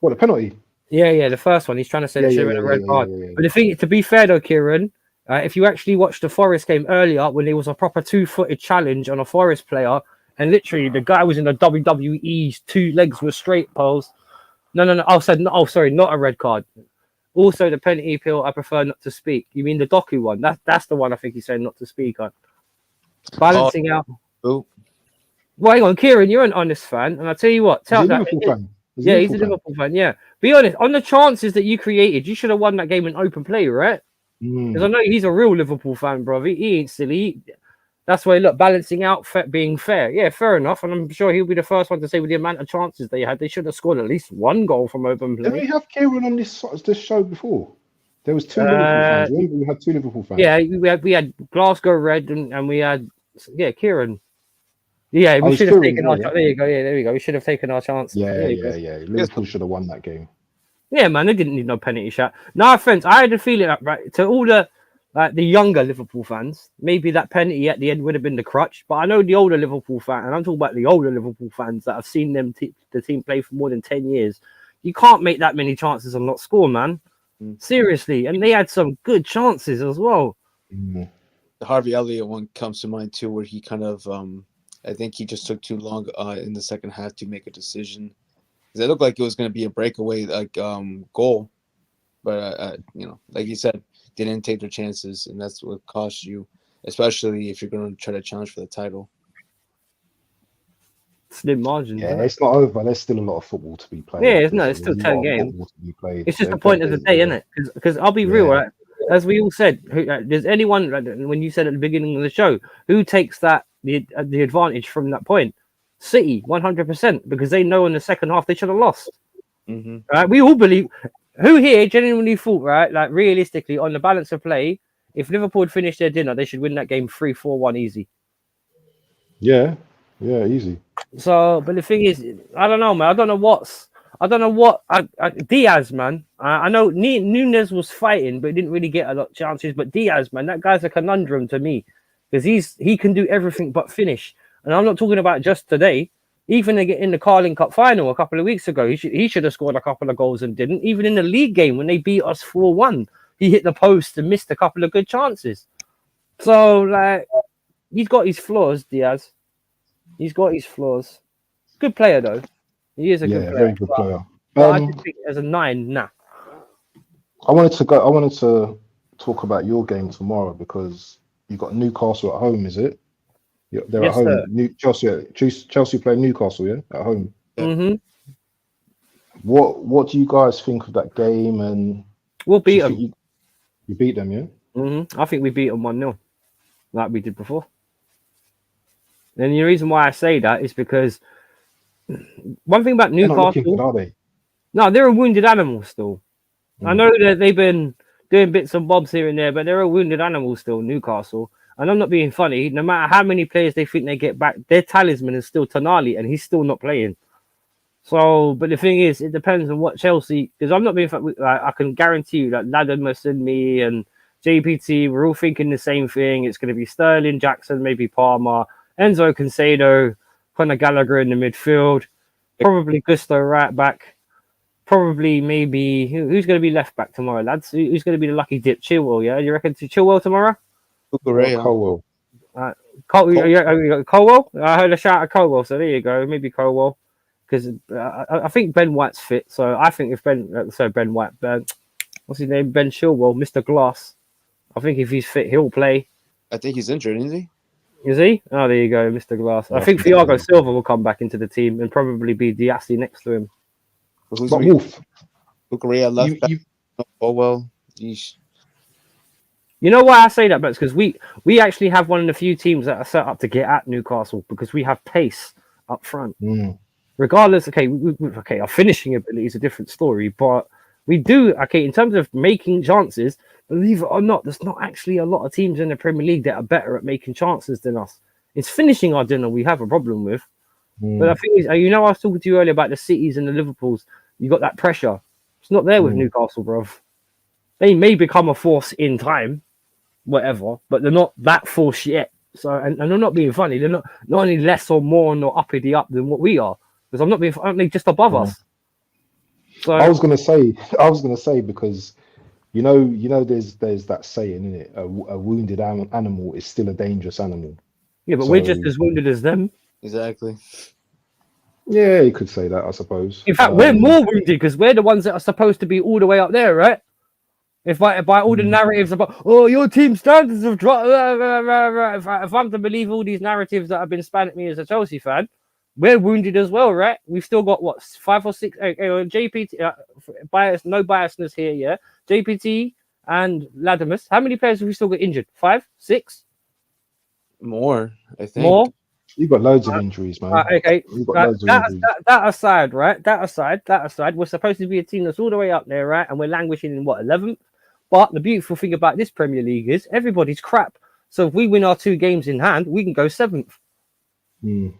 What, the penalty? Yeah, the first one. He's trying to say that should have been a red card. But the thing, to be fair though, Kieran, if you actually watched the Forest game earlier, when there was a proper 2-footed challenge on a Forest player, and literally the guy was in the WWE's 2 legs were straight poles. No. Sorry, not a red card. Also, the penalty appeal, I prefer not to speak. You mean the Doku one? That's the one I think he's saying not to speak on. Balancing out. Oh. Well, hang on, Kieran, you're an honest fan, and I'll tell you what. He's a Liverpool fan. He's a Liverpool fan, yeah. be honest, on the chances that you created, you should have won that game in open play, right? Because I know he's a real Liverpool fan, bro. He ain't silly. That's why, look, balancing out, being fair. Yeah, fair enough. And I'm sure he'll be the first one to say with the amount of chances they had, they should have scored at least one goal from open play. Did we have Kieran on this show before? There was two Liverpool fans. Remember, we had two Liverpool fans. Yeah, we had Glasgow Red and we had Kieran. Yeah, we should have taken our. There you go. Yeah, there we go. We should have taken our chance. Yeah. Liverpool should have won that game. Yeah, man, they didn't need no penalty shot. No offense, I had a feeling right to all the younger Liverpool fans, maybe that penalty at the end would have been the crutch. But I know the older Liverpool fan, and I'm talking about the older Liverpool fans that have seen the team play for more than 10 years. You can't make that many chances and not score, man. Seriously, and they had some good chances as well. The Harvey Elliott one comes to mind too, where he kind of, I think he just took too long in the second half to make a decision. It looked like it was going to be a breakaway goal, but like you said, they didn't take their chances, and that's what cost you, especially if you're going to try to challenge for the title. Slim margin. Yeah, it's not over. There's still a lot of football to be played. Yeah, it's still 10 games. It's just the point of the day, isn't it? Because I'll be real, right? As we all said, does anyone, when you said at the beginning of the show, who takes the advantage from that point? City, 100%, because they know in the second half they should have lost. Right? We all believe. Who here genuinely thought, right? Like realistically, on the balance of play, if Liverpool had finished their dinner, they should win that game 3-4-1 easy. Yeah, easy. So, but the thing is, I don't know, man. I don't know what Diaz, man. I know Nunes was fighting, but he didn't really get a lot of chances. But Diaz, man, that guy's a conundrum to me because he can do everything but finish. And I'm not talking about just today. Even in the Carling Cup final a couple of weeks ago, he should have scored a couple of goals and didn't. Even in the league game when they beat us 4-1, he hit the post and missed a couple of good chances. So, like, he's got his flaws, Diaz. He's got his flaws. Good player, though. He is a good player. Very good player. But I just think as a 9, nah. I wanted to talk about your game tomorrow because you got Newcastle at home, is it? They're at home. Chelsea play Newcastle, yeah, at home. Mm-hmm. What do you guys think of that game? And we'll beat them. You beat them, yeah. Mm-hmm. I think we beat them 1-0, like we did before. And the reason why I say that is because one thing about Newcastle, good, are they? No, they're a wounded animal still. I know that they've been doing bits and bobs here and there, but they're a wounded animal still, Newcastle. And I'm not being funny. No matter how many players they think they get back, their talisman is still Tonali, and he's still not playing. So, but the thing is, it depends on what Chelsea. Because I'm not being funny. Like, I can guarantee you that Ladamus and me and JPT, we're all thinking the same thing. It's going to be Sterling, Jackson, maybe Palmer, Enzo Cancedo, Conor Gallagher in the midfield, probably Gusto right back, probably maybe who's going to be left back tomorrow, lads? Who's going to be the lucky dip? Chilwell, yeah? You reckon to Chilwell tomorrow? Colwell. Colwell? I heard a shout at Colwell, so there you go. Maybe Colwell, because I think Ben White's fit. So I think if Ben White, what's his name? Ben Chilwell, Mr. Glass. I think if he's fit, he'll play. I think he's injured, isn't he? Is he? Oh, there you go, Mr. Glass. I think Thiago Silva will come back into the team and probably be Diassi next to him. Who's Wolf? Bukaria left back. Oh well. Yeesh. You know why I say that, but it's because we actually have one of the few teams that are set up to get at Newcastle because we have pace up front. Regardless, our finishing ability is a different story, but we do, in terms of making chances, believe it or not, there's not actually a lot of teams in the Premier League that are better at making chances than us. It's finishing our dinner we have a problem with. But the thing is, I was talking to you earlier about the Cities and the Liverpools. You got that pressure. It's not there with Newcastle, bruv. They may become a force in time, whatever, but they're not that force yet. So, and I'm not being funny. They're not any less or more nor uppity up than what we are. Because I'm not being funny. They're just above us. So I was gonna say because you know there's that saying, isn't it? A wounded animal is still a dangerous animal. Yeah, but we're just as wounded as them. Exactly. Yeah, you could say that, I suppose. In fact, we're more wounded because we're the ones that are supposed to be all the way up there, right? If by all the narratives about, your team standards have dropped, if I'm to believe all these narratives that have been spanned at me as a Chelsea fan, we're wounded as well, right? We've still got what 5 or 6 JPT no biasness here, yeah. JPT and Latimus. How many players have we still got injured? 5, 6? More, I think. More? You've got loads of injuries, man. Okay. You've got loads of injuries. That aside, right? That aside, we're supposed to be a team that's all the way up there, right? And we're languishing in what 11th. But the beautiful thing about this Premier League is everybody's crap. So if we win our 2 games in hand, we can go 7th. You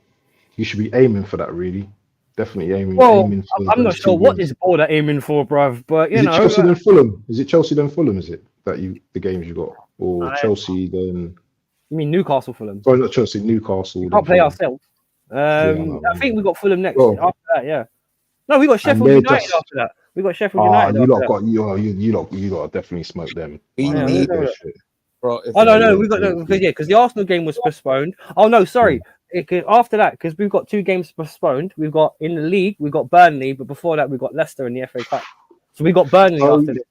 should be aiming for that, really. Definitely aiming. Well, aiming for I'm not sure what this board are aiming for, bruv. But you know, Chelsea then Fulham? Is it Chelsea then Fulham? Is it that the games you got, or Chelsea then? You mean Newcastle, Fulham? Sorry, not Chelsea. Newcastle. We can't play ourselves. I think we got Fulham next. After that, yeah. No, we got Sheffield United after that. We got Sheffield United. You lot definitely smoked them. Bro, no, we got because the Arsenal game was postponed. Oh no, sorry. After that, because we've got 2 games postponed. We've got in the league, we've got Burnley, but before that, we've got Leicester in the FA Cup. So we got Burnley after this.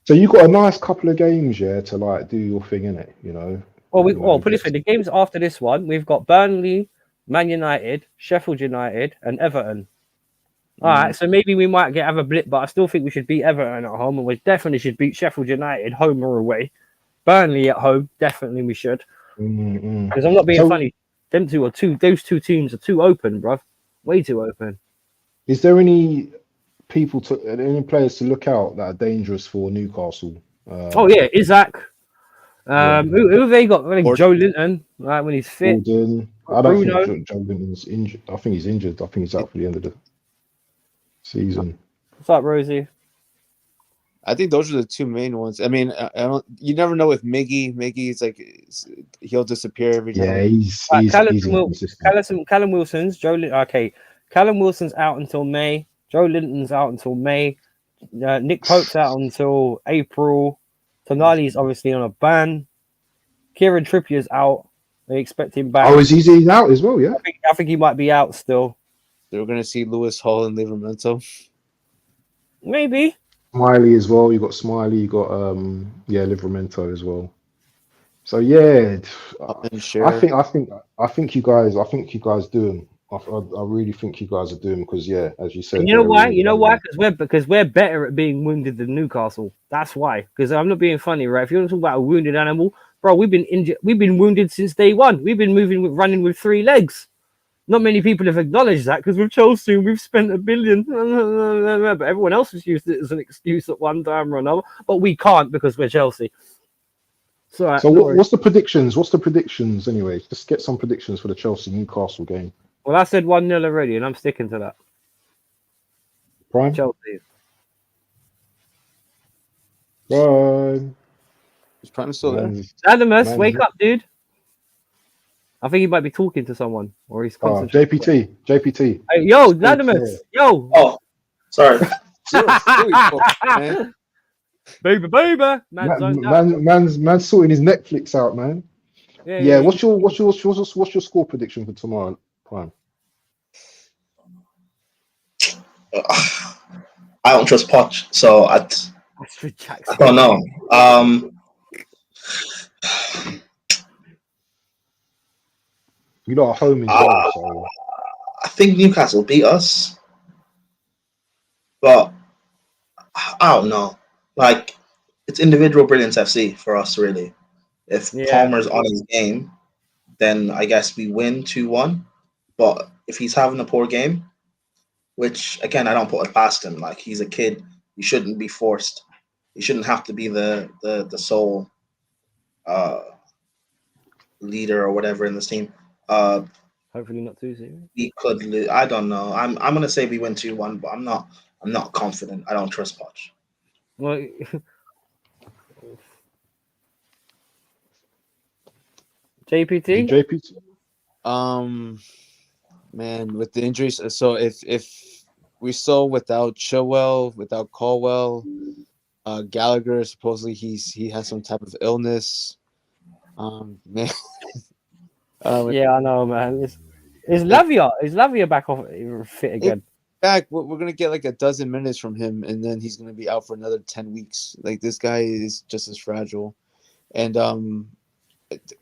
So you got a nice couple of games, yeah, to like do your thing in it, you know. Well, put it this way: the games after this one, we've got Burnley, Man United, Sheffield United, and Everton. All right, so maybe we might have a blip, but I still think we should beat Everton at home, and we definitely should beat Sheffield United home or away. Burnley at home, definitely we should. Because I'm not being funny. Those two teams are too open, bruv. Way too open. Is there any players to look out that are dangerous for Newcastle? Isaac. Who have they got? I think Joe Linton, right, when he's fit. Gordon. I don't think Joe Linton's injured. I think he's injured. I think he's out for the end of the season. What's up, Rosie? I think those are the 2 main ones. I mean, you never know with Miggy. Miggy's like he'll disappear every time. Yeah, he's inconsistent. Callum Wilson's Callum Wilson's out until May. Joe Linton's out until May. Nick Pope's out until April. Tonali's obviously on a ban. Kieran Trippier's out. They expect him back. Oh, he's out as well, yeah? I think he might be out still. They're going to see Lewis Hall and Livramento. Maybe. Smiley as well. You got Smiley. You got Livramento as well. So yeah, I think you guys do them. I really think you guys are doing because as you said. And you know why? Because we're better at being wounded than Newcastle. That's why. Because I'm not being funny, right? If you want to talk about a wounded animal, bro, we've been injured. We've been wounded since day one. We've been running with 3 legs. Not many people have acknowledged that because with Chelsea, we've spent $1 billion. But everyone else has used it as an excuse at one time or another. But we can't because we're Chelsea. So what's the predictions? What's the predictions anyway? Just get some predictions for the Chelsea-Newcastle game. Well, I said 1-0 already, and I'm sticking to that. Prime? Chelsea. Prime. Is Prime still there? Adamus, wake up, dude. I think he might be talking to someone, or he's concentrating. JPT. Hey, yo, Adamus. Yo. Oh, sorry. Baby. Man's sorting his Netflix out, man. Yeah. What's your score prediction for tomorrow, Prime? I don't trust Poch, so I don't know. You lot are home as well, so I think Newcastle beat us, but I don't know. Like, it's individual brilliance FC for us, really. If Palmer's on his game, then I guess we win 2-1. But if he's having a poor game, which again I don't put it past him. Like, he's a kid, he shouldn't be forced. He shouldn't have to be the sole leader or whatever in this team. Hopefully not too serious. We could lose. I don't know. I'm gonna say we win 2-1, but I'm not confident. I don't trust Poch. Well, JPT. Man, with the injuries. So if we saw without Chilwell, without Caldwell, Gallagher supposedly he has some type of illness. Man. Yeah, I know, man. Is Lavia back off fit again? Back, we're gonna get like a dozen minutes from him, and then he's gonna be out for another 10 weeks. Like, this guy is just as fragile, and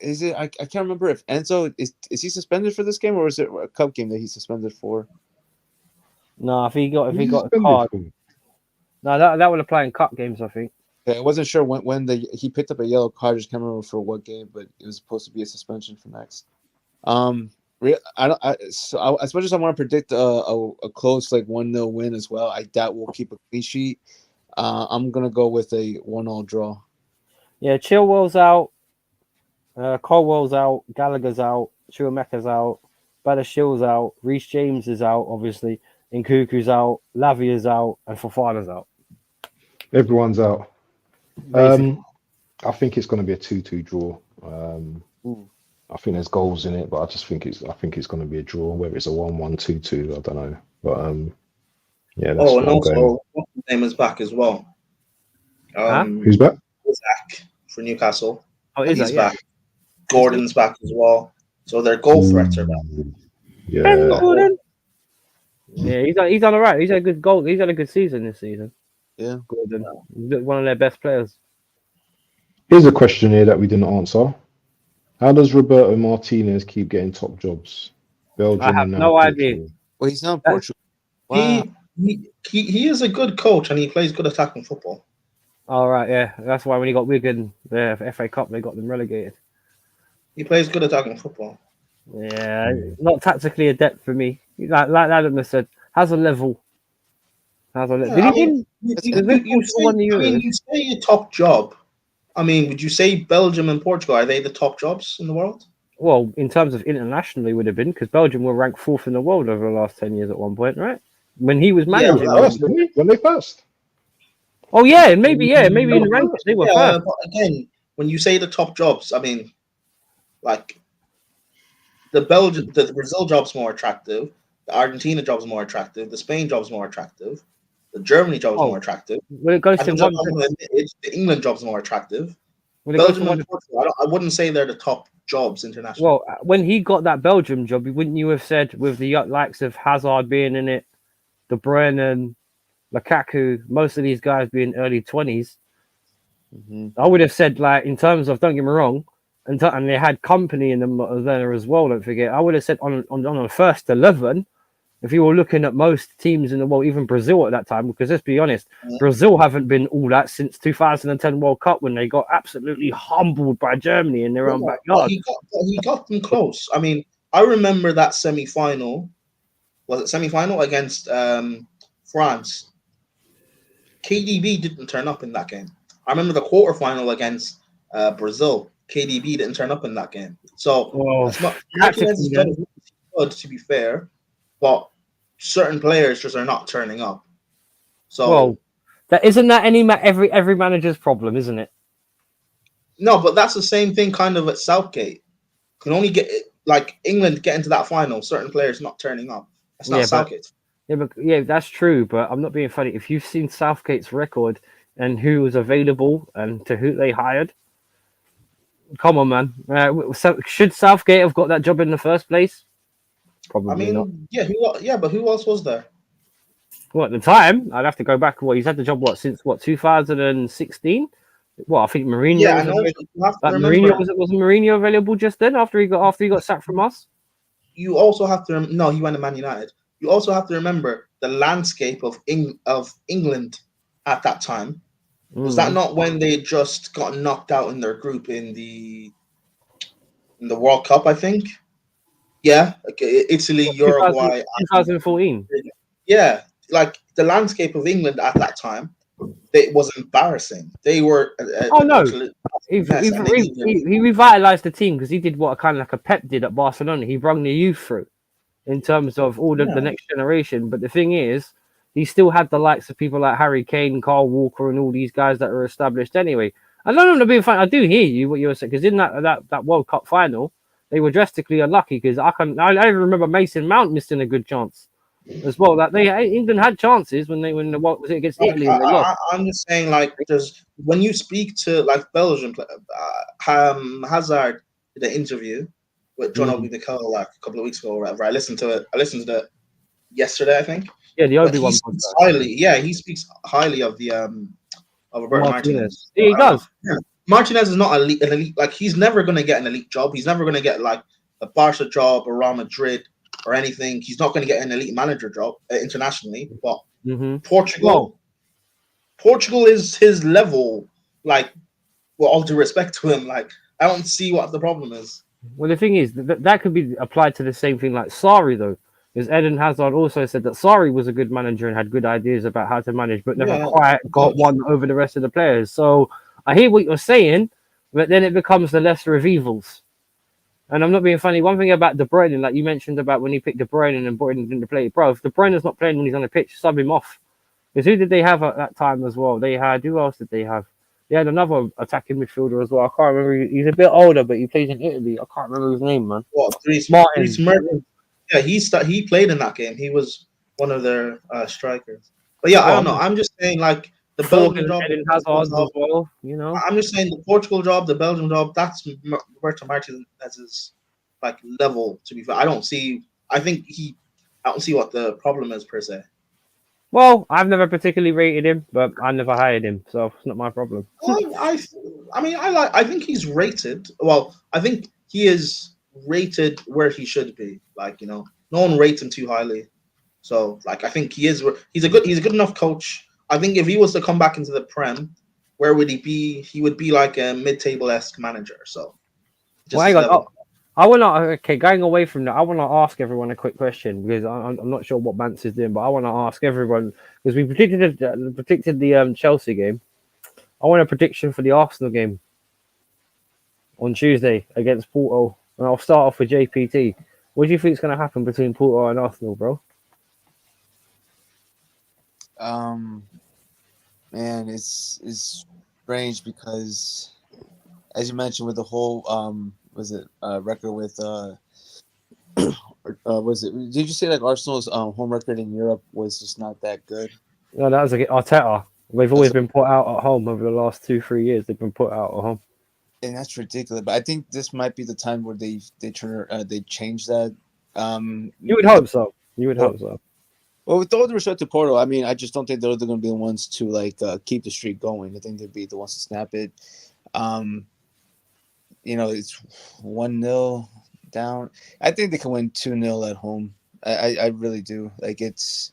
Is it? I can't remember if Enzo is he suspended for this game, or is it a cup game that he's suspended for? No, if he got Who's a suspended card, for? no, that would apply in cup games, I think. Yeah, I wasn't sure when he picked up a yellow card. I just can't remember for what game, but it was supposed to be a suspension for next. As much as I want to predict a close like 1-0 win as well, I doubt we'll keep a clean sheet. I'm gonna go with a 1-1 draw. Yeah, Chilwell's out, Colwell's out, Gallagher's out, Chuameka's out, Badashil's out, Reece James is out, obviously, Nkuku's out, Lavia's out, and Fofana's out. Everyone's out. Basically. I think it's going to be a 2-2 draw. I think there's goals in it, but I think it's going to be a draw. Whether it's a 1-1, 2-2, I don't know. But yeah. That's and also, what's his name is back as well. Who's back? Zach for Newcastle. Oh, is he's that? back. Gordon's back as well. So their goal threats are back. Yeah. Gordon. Yeah, he's done all right. He's had a good goal. He's had a good season this season. Yeah, Gordon, one of their best players. Here's a question here that we didn't answer. How does Roberto Martinez keep getting top jobs? Belgium. I have no idea. Well, he's not in Portugal. Wow. He is a good coach and he plays good attacking football. All right, yeah, that's why when he got Wigan, the FA Cup, they got them relegated. He plays good attacking football. Yeah, not tactically adept for me. Like Adam said, has a level. Did he win? You say a top job. I mean, would you say Belgium and Portugal, are they the top jobs in the world? Well, in terms of internationally, would have been, because Belgium were ranked 4th in the world over the last 10 years at one point, right? When he was managing. When they first. Oh, yeah, maybe in the rankings, they were first. But again, when you say the top jobs, I mean, like, the Brazil job's more attractive, the Argentina job's more attractive, the Spain job's more attractive, the Germany job's more attractive. When it goes to the England job's more attractive. Belgium and Portugal, I wouldn't say they're the top jobs internationally. Well, when he got that Belgium job, wouldn't you have said, with the likes of Hazard being in it, De Bruyne and Lukaku, most of these guys being early 20s, I would have said, like, in terms of, don't get me wrong, and they had company in them there as well, don't forget, I would have said on the first 11, if you were looking at most teams in the world, even Brazil at that time, because let's be honest, Brazil haven't been all that since 2010 World Cup when they got absolutely humbled by Germany in their own backyard. He got them close. I mean, I remember that semi-final. Was it semi-final against France? KDB didn't turn up in that game. I remember the quarterfinal against Brazil. KDB didn't turn up in that game. So it's not good, to be fair, but certain players just are not turning up. So isn't that every manager's problem, isn't it? No, but that's the same thing kind of at Southgate. Can only get like England get into that final, certain players not turning up. That's not Southgate. Yeah, that's true, but I'm not being funny. If you've seen Southgate's record and who was available and to who they hired, come on, man. Should Southgate have got that job in the first place? Probably not. But who else was there? Well, at the time, I'd have to go back. He's had the job since 2016? Well, I think Mourinho. Yeah, Mourinho was Mourinho available just then after he got sacked from us? You also have to no, he went to Man United. You also have to remember the landscape of England at that time. Was that not when they just got knocked out in their group in the World Cup? I think. Yeah, Italy, Uruguay, 2014. Yeah, like the landscape of England at that time, it was embarrassing. They were. He revitalized the team because he did what kind of like a Pep did at Barcelona. He brought the youth through in terms of all the next generation. But the thing is, he still had the likes of people like Harry Kane, Carl Walker, and all these guys that are established anyway. I don't know to be fine. I do hear you what you were saying because in that World Cup final, they were drastically unlucky because I remember Mason Mount missing a good chance as well. That England had chances when the what was it against Italy? I'm just saying, like, when you speak to like Belgium, Hazard did an interview with John Obi Mikel like a couple of weeks ago or whatever. I listened to it yesterday, I think. Yeah, the Obi one. He speaks highly of the of Roberto Martinez. Yeah, he does. Martinez is not an elite. Like he's never going to get an elite job. He's never going to get like a Barca job or Real Madrid or anything. He's not going to get an elite manager job internationally. But Portugal is his level. Like, with all due respect to him, like I don't see what the problem is. Well, the thing is that could be applied to the same thing like Sarri though, because Eden Hazard also said that Sarri was a good manager and had good ideas about how to manage, but never quite got one over the rest of the players. So I hear what you're saying, but then it becomes the lesser of evils. And I'm not being funny. One thing about De Bruyne, like you mentioned about when he picked De Bruyne and Bruyne didn't play, bro. If De Bruyne's not playing when he's on the pitch, sub him off. Because who did they have at that time as well? Who else did they have? They had another attacking midfielder as well. I can't remember. He's a bit older, but he plays in Italy. I can't remember his name, man. What? Dries Mertens. Yeah, he played in that game. He was one of their strikers. But yeah, I don't know. I'm just saying, like the Belgian job, as well. You know, I'm just saying the Portugal job, the Belgian job. That's Roberto Martinez's like level. To be fair, I don't see what the problem is per se. Well, I've never particularly rated him, but I never hired him, so it's not my problem. I think he's rated. Well, I think he is rated where he should be. Like, no one rates him too highly. So, like, I think he's a good enough coach. I think if he was to come back into the Prem, where would he be? He would be like a mid-table-esque manager. So, hang on. I want to, going away from that, I want to ask everyone a quick question because I'm not sure what Bantz is doing, but I want to ask everyone because we predicted the Chelsea game. I want a prediction for the Arsenal game on Tuesday against Porto, and I'll start off with JPT. What do you think is going to happen between Porto and Arsenal, bro? Man, it's strange because, as you mentioned, with the whole record with was it? Did you say like Arsenal's home record in Europe was just not that good? No, that was Arteta. They've always been put out at home over the last 2-3 years. They've been put out at home, and that's ridiculous. But I think this might be the time where they change that. You would hope so. Hope so. Well, with all the respect to Porto, I mean, I just don't think they're going to be the ones to like keep the streak going. I think they'd be the ones to snap it. It's 1-0 down. I think they can win 2-0 at home. I really do. Like it's,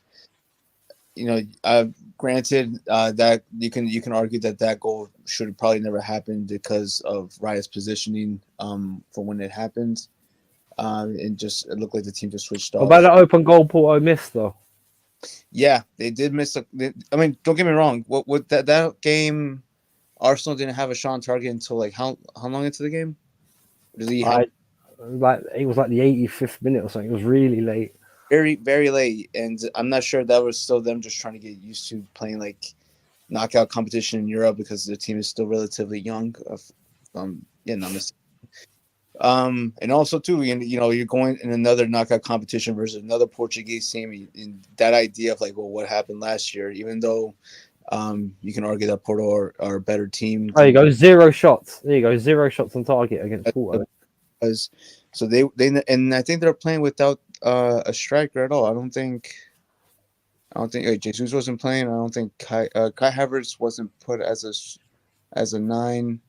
granted that you can argue that goal should have probably never happened because of Raya's positioning for when it happened. And just it looked like the team just switched off. What about the open goal Porto missed though? Yeah, they did miss. I mean, don't get me wrong. What that game? Arsenal didn't have a shot on target until like how long into the game? It was like the 85th minute or something. It was really late. Very, very late. And I'm not sure that was still them just trying to get used to playing like knockout competition in Europe because the team is still relatively young. And also too, you're going in another knockout competition versus another Portuguese team. And that idea of like, well, what happened last year, even though you can argue that Porto are a better team. There you go, 0 shots. There you go, 0 shots on target against Porto. So they and I think they're playing without a striker at all. I don't think Jesus wasn't playing. I don't think Kai Havertz wasn't put as a 9.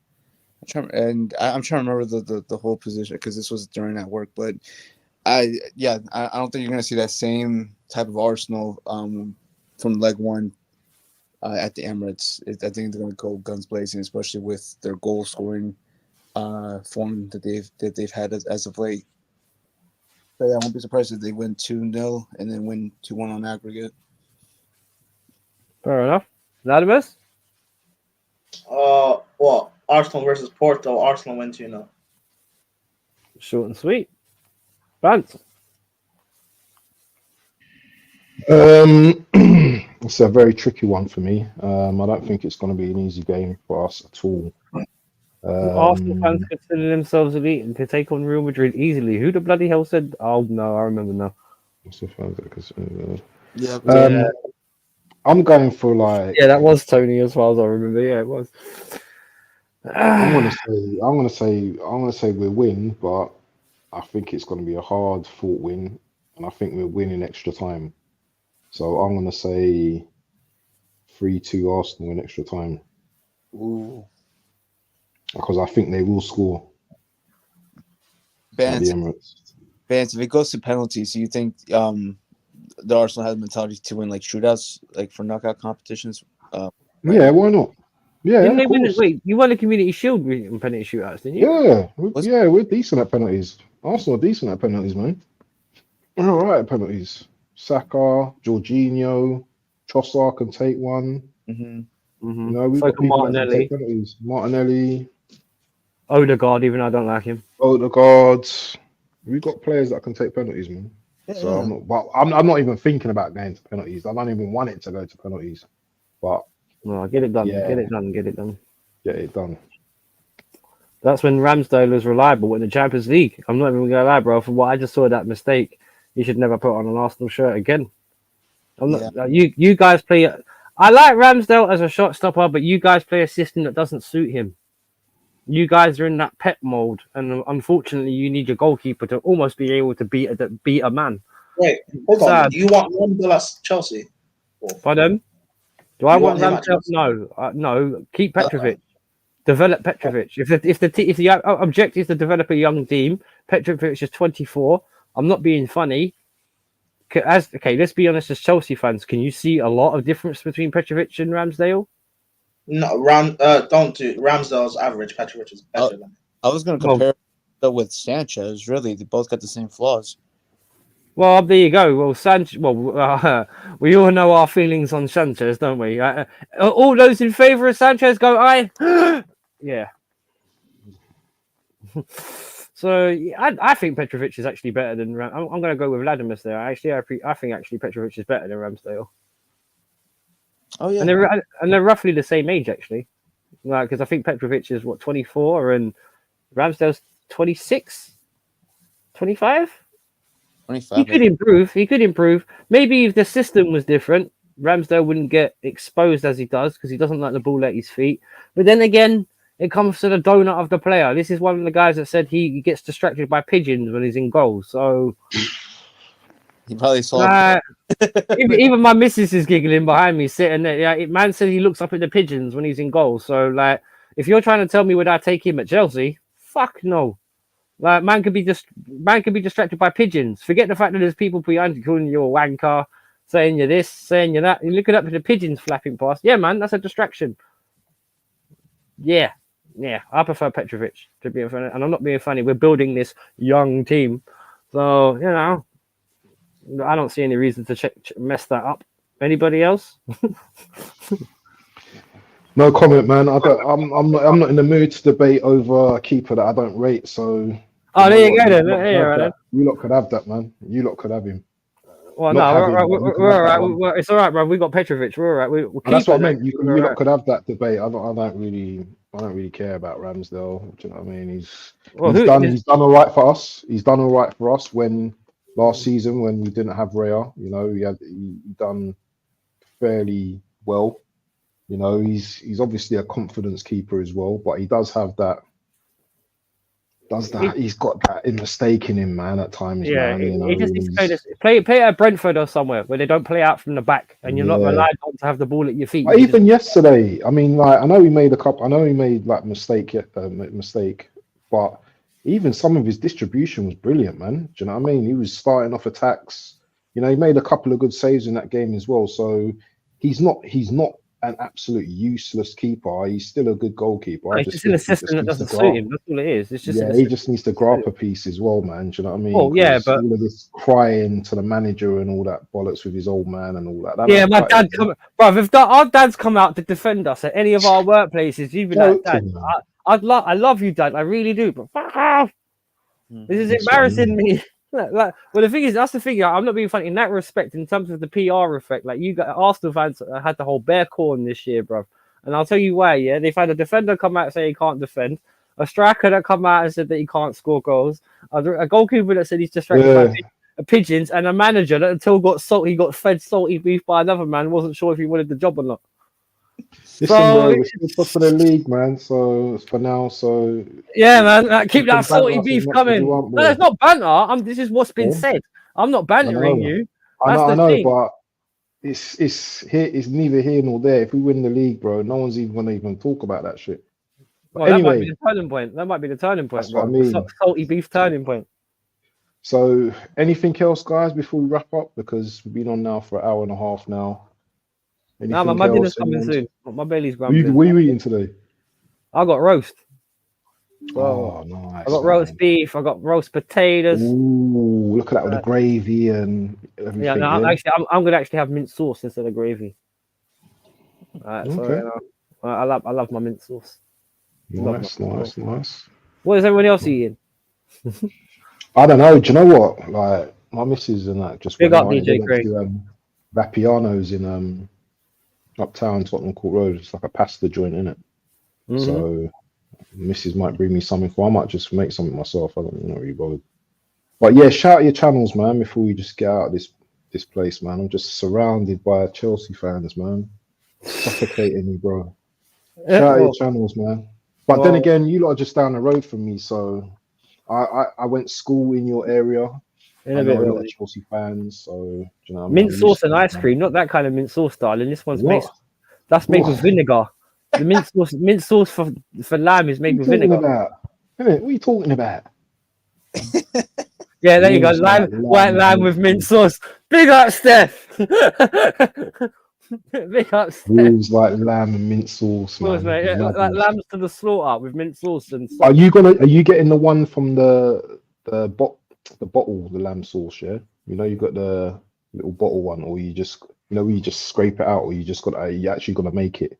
I'm trying to remember the whole position because this was during that work. But I don't think you're going to see that same type of Arsenal from leg one at the Emirates. I think they're going to go guns blazing, especially with their goal scoring form that they've had as of late. But yeah, I won't be surprised if they win 2-0 and then win 2-1 on aggregate. Fair enough. Latimus? What? Arsenal versus Porto. Arsenal win 2-0. Short and sweet. Bantz? It's a very tricky one for me. I don't think it's going to be an easy game for us at all. Arsenal fans consider themselves elite and could take on Real Madrid easily. Who the bloody hell said? Oh no, I remember now. I'm going for like. Yeah, that was Tony as far as I remember. Yeah, it was. I'm gonna say we win, but I think it's going to be a hard fought win, and I think we'll win in extra time. So I'm gonna say 3-2 Arsenal in extra time. Ooh. because I think they will score at the Bantz, Emirates. if it goes to penalties, do you think the Arsenal has the mentality to win like shootouts, like for knockout competitions? Right Yeah, now? why not? Yeah, Didn't of they win it? course. Wait, you won the Community Shield in penalty shootouts, didn't you? Yeah, What's- we're decent at penalties. Arsenal are decent at penalties, man. We're all right at penalties. Saka, Jorginho, Trossard can take one. Mhm. You know, we've So got can people that can take Martinelli, penalties. Martinelli, Odegaard, even though I don't like him. Odegaard. We've got players that can take penalties, man. Yeah, So yeah. I'm not, but I'm not even thinking about going to penalties. I don't even want it to go to penalties. But No, get it done. Yeah. Get it done. Get it done. get it done. That's when Ramsdale was reliable in the Champions League. I'm not even gonna lie, bro. From what I just saw that mistake, you should never put on an Arsenal shirt again. I'm not. You guys play. I like Ramsdale as a shot stopper, but you guys play a system that doesn't suit him. You guys are in that Pep mode, and unfortunately, you need your goalkeeper to almost be able to beat a man. Wait, hold on. Sad. You want Ramsdale at Chelsea? Pardon? Do I You want want him at Ramsdale? Chelsea? No. Keep Petrovic. Develop Petrovic. If the objective is to develop a young team, Petrovic is 24. I'm not being funny. Let's be honest. As Chelsea fans, can you see a lot of difference between Petrovic and Ramsdale? No, don't do Ramsdale's average. Petrovic is better than him. I was going to compare it with Sanchez. Really, they both got the same flaws. Well, there you go. Well, Sanchez. We all know our feelings on Sanchez, don't we? All those in favour of Sanchez go, aye. Yeah. So I think Petrovic is actually better than. I'm going to go with Latimus there. I think actually Petrovic is better than Ramsdale. Oh yeah, And they're roughly the same age actually. Like, because I think Petrovic is 24 and Ramsdale's 26, 25. 25. He could improve. Maybe if the system was different, Ramsdale wouldn't get exposed as he does because he doesn't like the ball at his feet. But then again, it comes to the donut of the player. This is one of the guys that said he gets distracted by pigeons when he's in goal. So he probably saw. even my missus is giggling behind me, sitting there. Yeah, man said he looks up at the pigeons when he's in goal. So like, if you're trying to tell me would I take him at Chelsea? Fuck no. Like man could be distracted by pigeons. Forget the fact that there's people behind you calling you a wanker, saying you're this, saying you're that. You're looking up at the pigeons flapping past. Yeah, man, that's a distraction. Yeah, I prefer Petrovic to be funny, and I'm not being funny. We're building this young team, so you know, I don't see any reason to mess that up. Anybody else? No comment, man. I'm not in the mood to debate over a keeper that I don't rate. So. Oh, there you go then. Then. You lot could have that, man. You lot could have him. Well, no, we're all right. It's all right, bro. We got Petrovic. We're all right. That's what I meant. You lot could have that debate. I don't really care about Ramsdale. Do you know what I mean? He's done all right for us. He's done all right for us when last season when we didn't have Raya. You know, he done fairly well. You know, he's obviously a confidence keeper as well, but he does have that. He's got that mistake in him, man. At times, yeah. Man, you know, he just needs to play at Brentford or somewhere where they don't play out from the back, and you're not relied on to have the ball at your feet. But even yesterday, I mean, like I know he made like mistake, but even some of his distribution was brilliant, man. Do you know what I mean? He was starting off attacks. You know, he made a couple of good saves in that game as well. So he's not an absolute useless keeper. He's still a good goalkeeper. It's just an assistant that doesn't suit him. That's all it is. It's just he just needs to grow up a piece as well, man. Do you know what I mean? Oh yeah, but all of this crying to the manager and all that bollocks with his old man and all that. Yeah, my dad if our dads come out to defend us at any of our workplaces, you'd be like, Dad, I love you, Dad. I really do, but fuck off. This is embarrassing me. Well, the thing is, that's the thing. I'm not being funny in that respect. In terms of the PR effect, like you got Arsenal fans had the whole bear corn this year, bro. And I'll tell you why. Yeah, they've had a defender come out and say he can't defend, a striker that come out and said that he can't score goals, a goalkeeper that said he's distracted by pigeons, and a manager that until he got fed salty beef by another man, wasn't sure if he wanted the job or not. Listen, bro, we're still top of the league, man. So for now, yeah, man, keep that salty beef coming. No, it's not banter. This is what's been said. I'm not bantering you. I know, but it's neither here nor there. If we win the league, bro, no one's even gonna talk about that shit. Well, that might be Anyway, the turning point. That might be the turning point, that's bro. what I mean. The salty beef turning point. So, anything else, guys, before we wrap up? Because we've been on now for an hour and a half now. Nah, Anything my dinner's else? coming Anyone? soon. My belly's What you, grumbling. what are you eating today? I got roast. Oh, nice. I got roast beef. I got roast potatoes. Ooh, look at that with the gravy and everything. Yeah, no, Yeah. actually, I'm gonna actually have mint sauce instead of gravy. So Okay. I love my mint sauce. Nice. What is everyone else eating? I don't know. Do you know what? Like my missus and that just Big went up, out. DJ They went Craig. to Vapiano's in uptown Tottenham Court Road. It's like a pasta joint, in it. Mhm. So missus might bring me something, or I might just make something myself. I don't know, really bothered. But yeah, shout out your channels, man. Before we just get out of this place, man. I'm just surrounded by Chelsea fans, man. Suffocating me, bro. Shout out your channels, man. But then again, you lot are just down the road from me, so I went to school in your area. I know a lot of Chelsea fans, so you know. Mint sauce and ice cream, not that kind of mint sauce, darling. This one's made with vinegar. The mint sauce for lamb is made with vinegar. What are you talking about? Yeah, there you go. White lamb with mint sauce. Big up, Steph. Big up, Steph. Rules like lamb and mint sauce, man. Mate. Yeah, like lambs to the slaughter with mint sauce and stuff. Are you getting the one from the bottle, the lamb sauce? Yeah, you know you got the little bottle one, or you just you just scrape it out, or you actually gonna make it.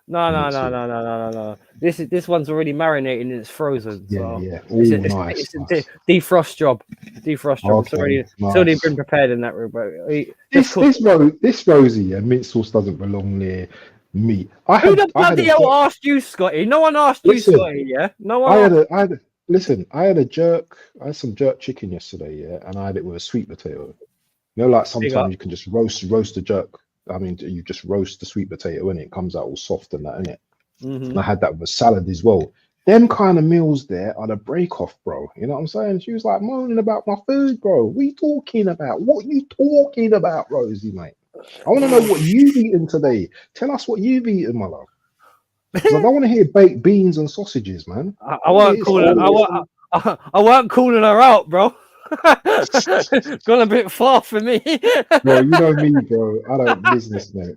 No. This one's already marinated and it's frozen. So yeah. It's a defrost job. Okay, It's already been prepared in that room. But this Rosie, mint sauce doesn't belong near meat. Who the bloody hell asked you, Scotty? No one asked you, Scotty. Yeah, no one. I had some jerk chicken yesterday, yeah, and I had it with a sweet potato. You know, like sometimes you can just roast the jerk. I mean, you just roast the sweet potato and it comes out all soft and that, innit? And I had that with a salad as well. Them kind of meals there are the break off, bro. You know what I'm saying? She was like moaning about my food, bro. What you talking about? What you talking about, Rosie, mate? I want to know what you've eaten today. Tell us what you've eaten, my love. Because I don't want to hear baked beans and sausages, man. I weren't calling her out, bro. Gone a bit far for me. Bro, you know me, bro. I don't business, mate.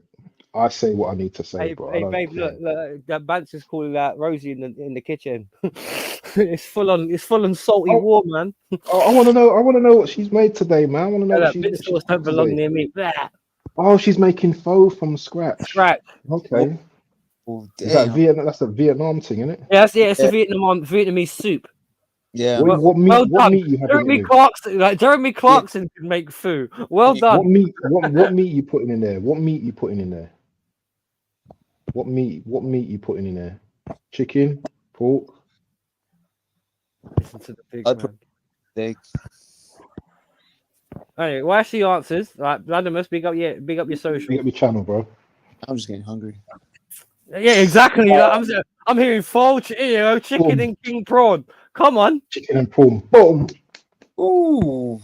I say what I need to say, bro. Hey, babe, look, that Bantz is calling out Rosie in the kitchen. It's full on salty war, man. I want to know what she's made today, man. I want to know what she's sauce don't belong near me. Blah. Oh, she's making pho from scratch. Right. Okay. Oh, is that Vietnam? That's a Vietnam thing, isn't it? Yeah, that's it. It's a Vietnamese soup. Yeah. What meat you having? Jeremy Clarkson can make food. Well done. What meat you putting in there? What meat you putting in there? What meat you putting in there? Chicken, pork. Listen to the big man. Steak. Anyway, while she answers, like Vladimir, big up your social. Big up your channel, bro. I'm just getting hungry. Yeah, exactly. I'm hearing chicken and king prawn. Come on. Chicken and prawn. Boom. Ooh.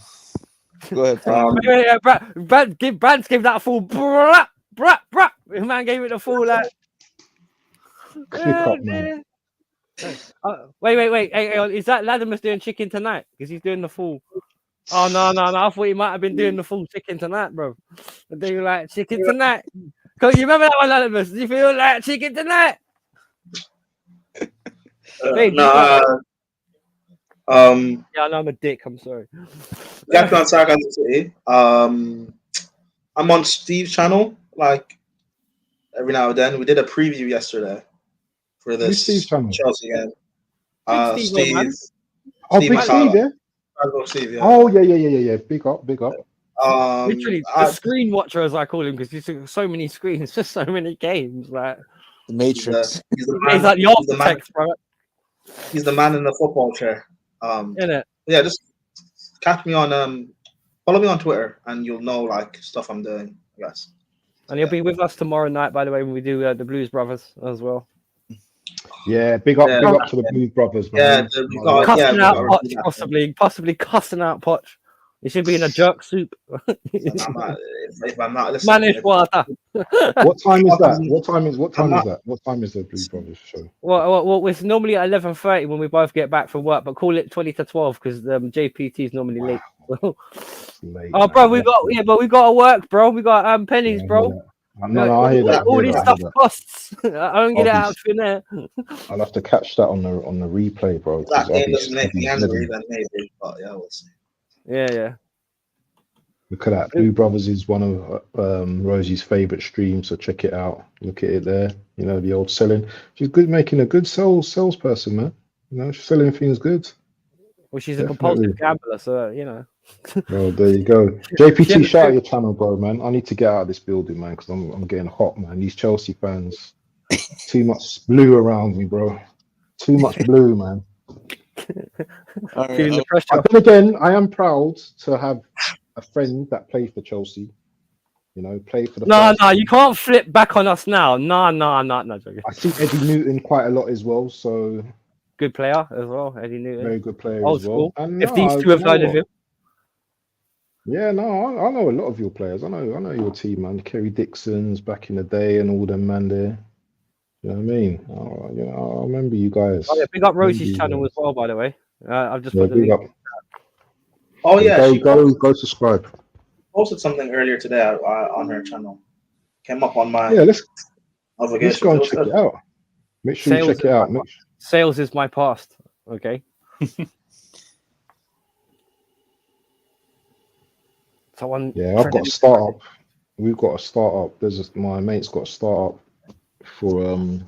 Go ahead. Bantz gave that a full brah. The man gave it a full like. Click up, man. Wait. Hey, is that Latimer's doing chicken tonight? Because he's doing the full. Oh no! I thought he might have been doing the full chicken tonight, bro. Do you like chicken tonight? Cause you remember that one, Latimer? Do you feel like chicken tonight? Yeah, no, I'm a dick. I'm sorry. Definitely on Sarcasm City. I'm on Steve's channel, like every now and then. We did a preview yesterday for this Chelsea game. Steve. Oh, Big Steve, yeah. Steve, yeah. Oh yeah. Big up. Literally, the screen watcher, as I call him, because he's took so many screens for so many games. Like the Matrix. He's like the architect, bro. He's the man in the football chair. Innit? Yeah, just catch me on follow me on Twitter and you'll know like stuff I'm doing, I guess. And he'll be with us tomorrow night, by the way, when we do the Blues Brothers as well. Yeah, big up to the Blues Brothers, man. Cussing out Poch, possibly cussing out Poch. It should be in a jerk soup. If I'm not listening, Manish water. What time is that? What time is that? What time is the Blue Brothers show? Well, it's normally at 11:30 when we both get back from work, but call it 20 to 12 because JPT is normally late. Late, Oh, bro, we got to work, bro. We got pennies, bro. No, I hear that. All this stuff costs. I don't get it out in there. I'll have to catch that on the replay, bro. that game doesn't make me angry, then maybe. But yeah, we'll see. Yeah. Look at that. Blue Brothers is one of Rosie's favorite streams, so check it out. Look at it there. You know, the old selling. She's good, making a good salesperson, man. You know, she's selling things good. Well, she's a compulsive gambler, so you know. Well, there you go. JPT, shout out your channel, bro, man. I need to get out of this building, man, because I'm getting hot, man. These Chelsea fans, too much blue around me, bro. Too much blue, man. Feeling the pressure. But then again, I am proud to have a friend that played for Chelsea. You know, played for the. No, you can't flip back on us now. No. Joking. I see Eddie Newton quite a lot as well, so. Good player as well, Eddie Newton. Very good player Old as well. And if these two have heard of him. Yeah, no, I know a lot of your players. I know your team, man. Kerry Dixon's back in the day and all them, man, there. You know what I mean? I remember you guys. Oh, yeah, big up Rosie's channel as well, by the way. I've just put the link. Oh, yeah. Go subscribe. Posted something earlier today on her channel. Came up on my let's navigation. go and check it out. Make sure you check it out. Sales is my past. Okay. I've got a startup. We've got a startup. My mate's got a startup for an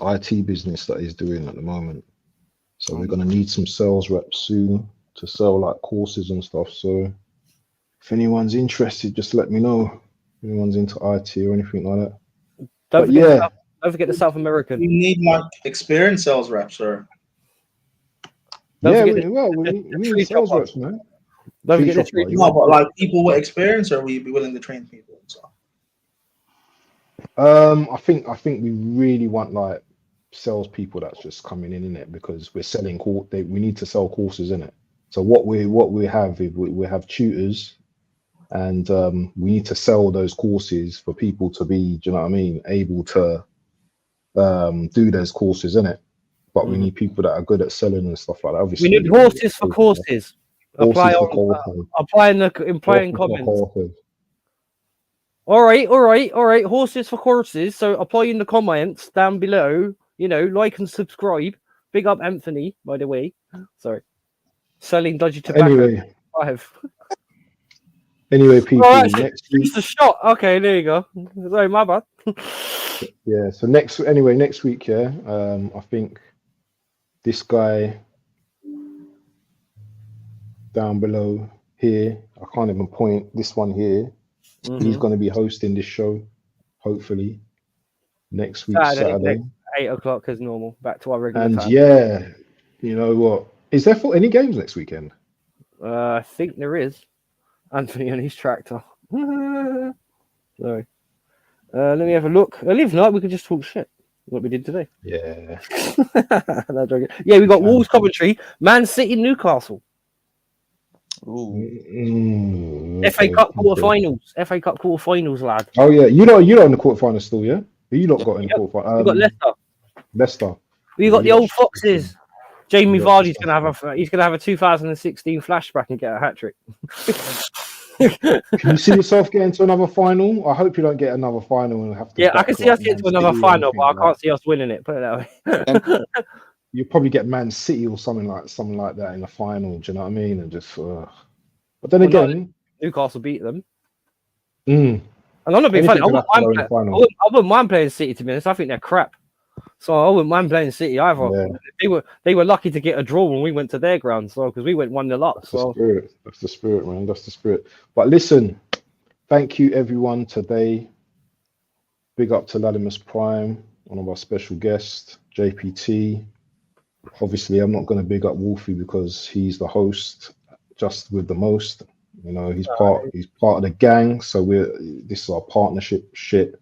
IT business that he's doing at the moment. So we're gonna need some sales reps soon to sell like courses and stuff. So if anyone's interested, just let me know. If anyone's into IT or anything like that. Don't forget the South American. You need like experienced sales reps, or we need sales reps, man. Don't forget the no, but like people with experience, or will you be willing to train people and stuff? I think we really want like salespeople that's just coming in it, because we're selling we need to sell courses in it. So what we have is we have tutors, and we need to sell those courses for people to be, do you know what I mean, able to do those courses in it. But we need people that are good at selling and stuff like that. Obviously, we need horses for courses. Apply in comments. All right. Horses for courses. So apply in the comments down below. You know, like and subscribe. Big up Anthony, by the way. Sorry. Selling dodgy tobacco. Anyway, people. Next week. It's a shot. Okay, there you go. Sorry, my bad. Yeah. So next week, I think this guy down below here, I can't even point, this one here, he's going to be hosting this show, hopefully, next week, Saturday. 8 o'clock as normal, back to our regular time. And you know what? Is there any games next weekend? I think there is. Anthony on his tractor. Sorry. Let me have a look. And if not, we could just talk shit. What we did today. Yeah. No joking. Yeah, we got Wolves Coventry, Man City, Newcastle. FA Cup quarterfinals. FA Cup quarterfinals, lad. Oh yeah, you're not in the quarterfinals still, yeah? You lot got in the quarterfinals. We got Leicester. We got the old Foxes. Jamie Vardy's gonna have a 2016 flashback and get a hat trick. Can you see yourself getting to another final? I hope you don't get another final and have to. Yeah, I can see us getting to another final, but I can't see us winning it. Put it that way. You probably get Man City or something like that in the final. Do you know what I mean? And just, but then again, Newcastle beat them. And I'm not being funny. I wouldn't mind playing City, to be honest. I think they're crap, so I wouldn't mind playing City either. Yeah. They were lucky to get a draw when we went to their ground, so because we went 1-0 up. That's the spirit, man. That's the spirit. But listen, thank you everyone today. Big up to Latimus Prime, one of our special guests, JPT. Obviously, I'm not going to big up Wolfie because he's the host, just with the most. You know, he's part of the gang. So this is our partnership shit.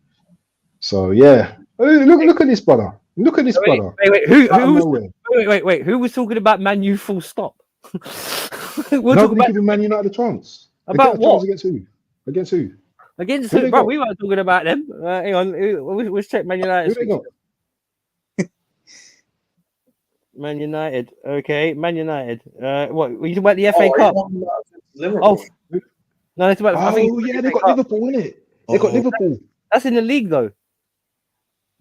So yeah, look at this brother. Look at this brother. Wait. Who was talking about Man U full stop? We'll talk Nobody about giving Man United a chance. They about get a chance what? against who? Against who? Against Who who? they Bro, got? we weren't talking about them. Hang on, let's check Man Who United. they got? Man United. Okay, Man United. What? We talking about the FA Oh, Cup? Liverpool. Oh, no, it's about. I think Oh it's yeah, the they FA got Cup. Liverpool, innit? They got Oh. Liverpool. That's in the league though.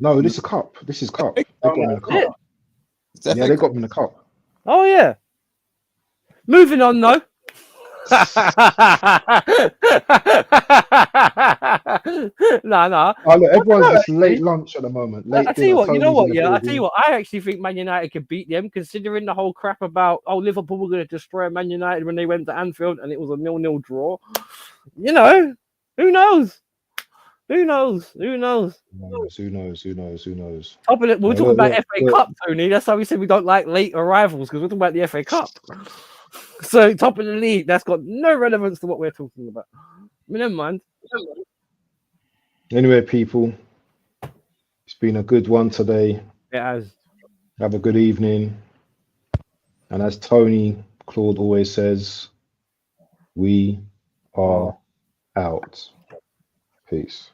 No, this is cup. This is cup. They got them in the Is it? cup. Yeah, they got them in the cup. Oh yeah. Moving on though. No. Oh look, everyone's just late lunch at the moment. Late I tell you dinner. what, you know Tony's in what? the Yeah, I building. tell you what. I actually think Man United could beat them, considering the whole crap about Liverpool were going to destroy Man United when they went to Anfield and it was a 0-0 draw. You know, who knows? Who knows? Who knows? Top of it, we're No, talking look, about look, FA look. Cup, Tony. That's how we said we don't like late arrivals because we're talking about the FA Cup. So top of the league, that's got no relevance to what we're talking about. I mean, never mind. Anyway, people, it's been a good one today. It has. Have a good evening. And as Tony Claude always says, we are out. Peace.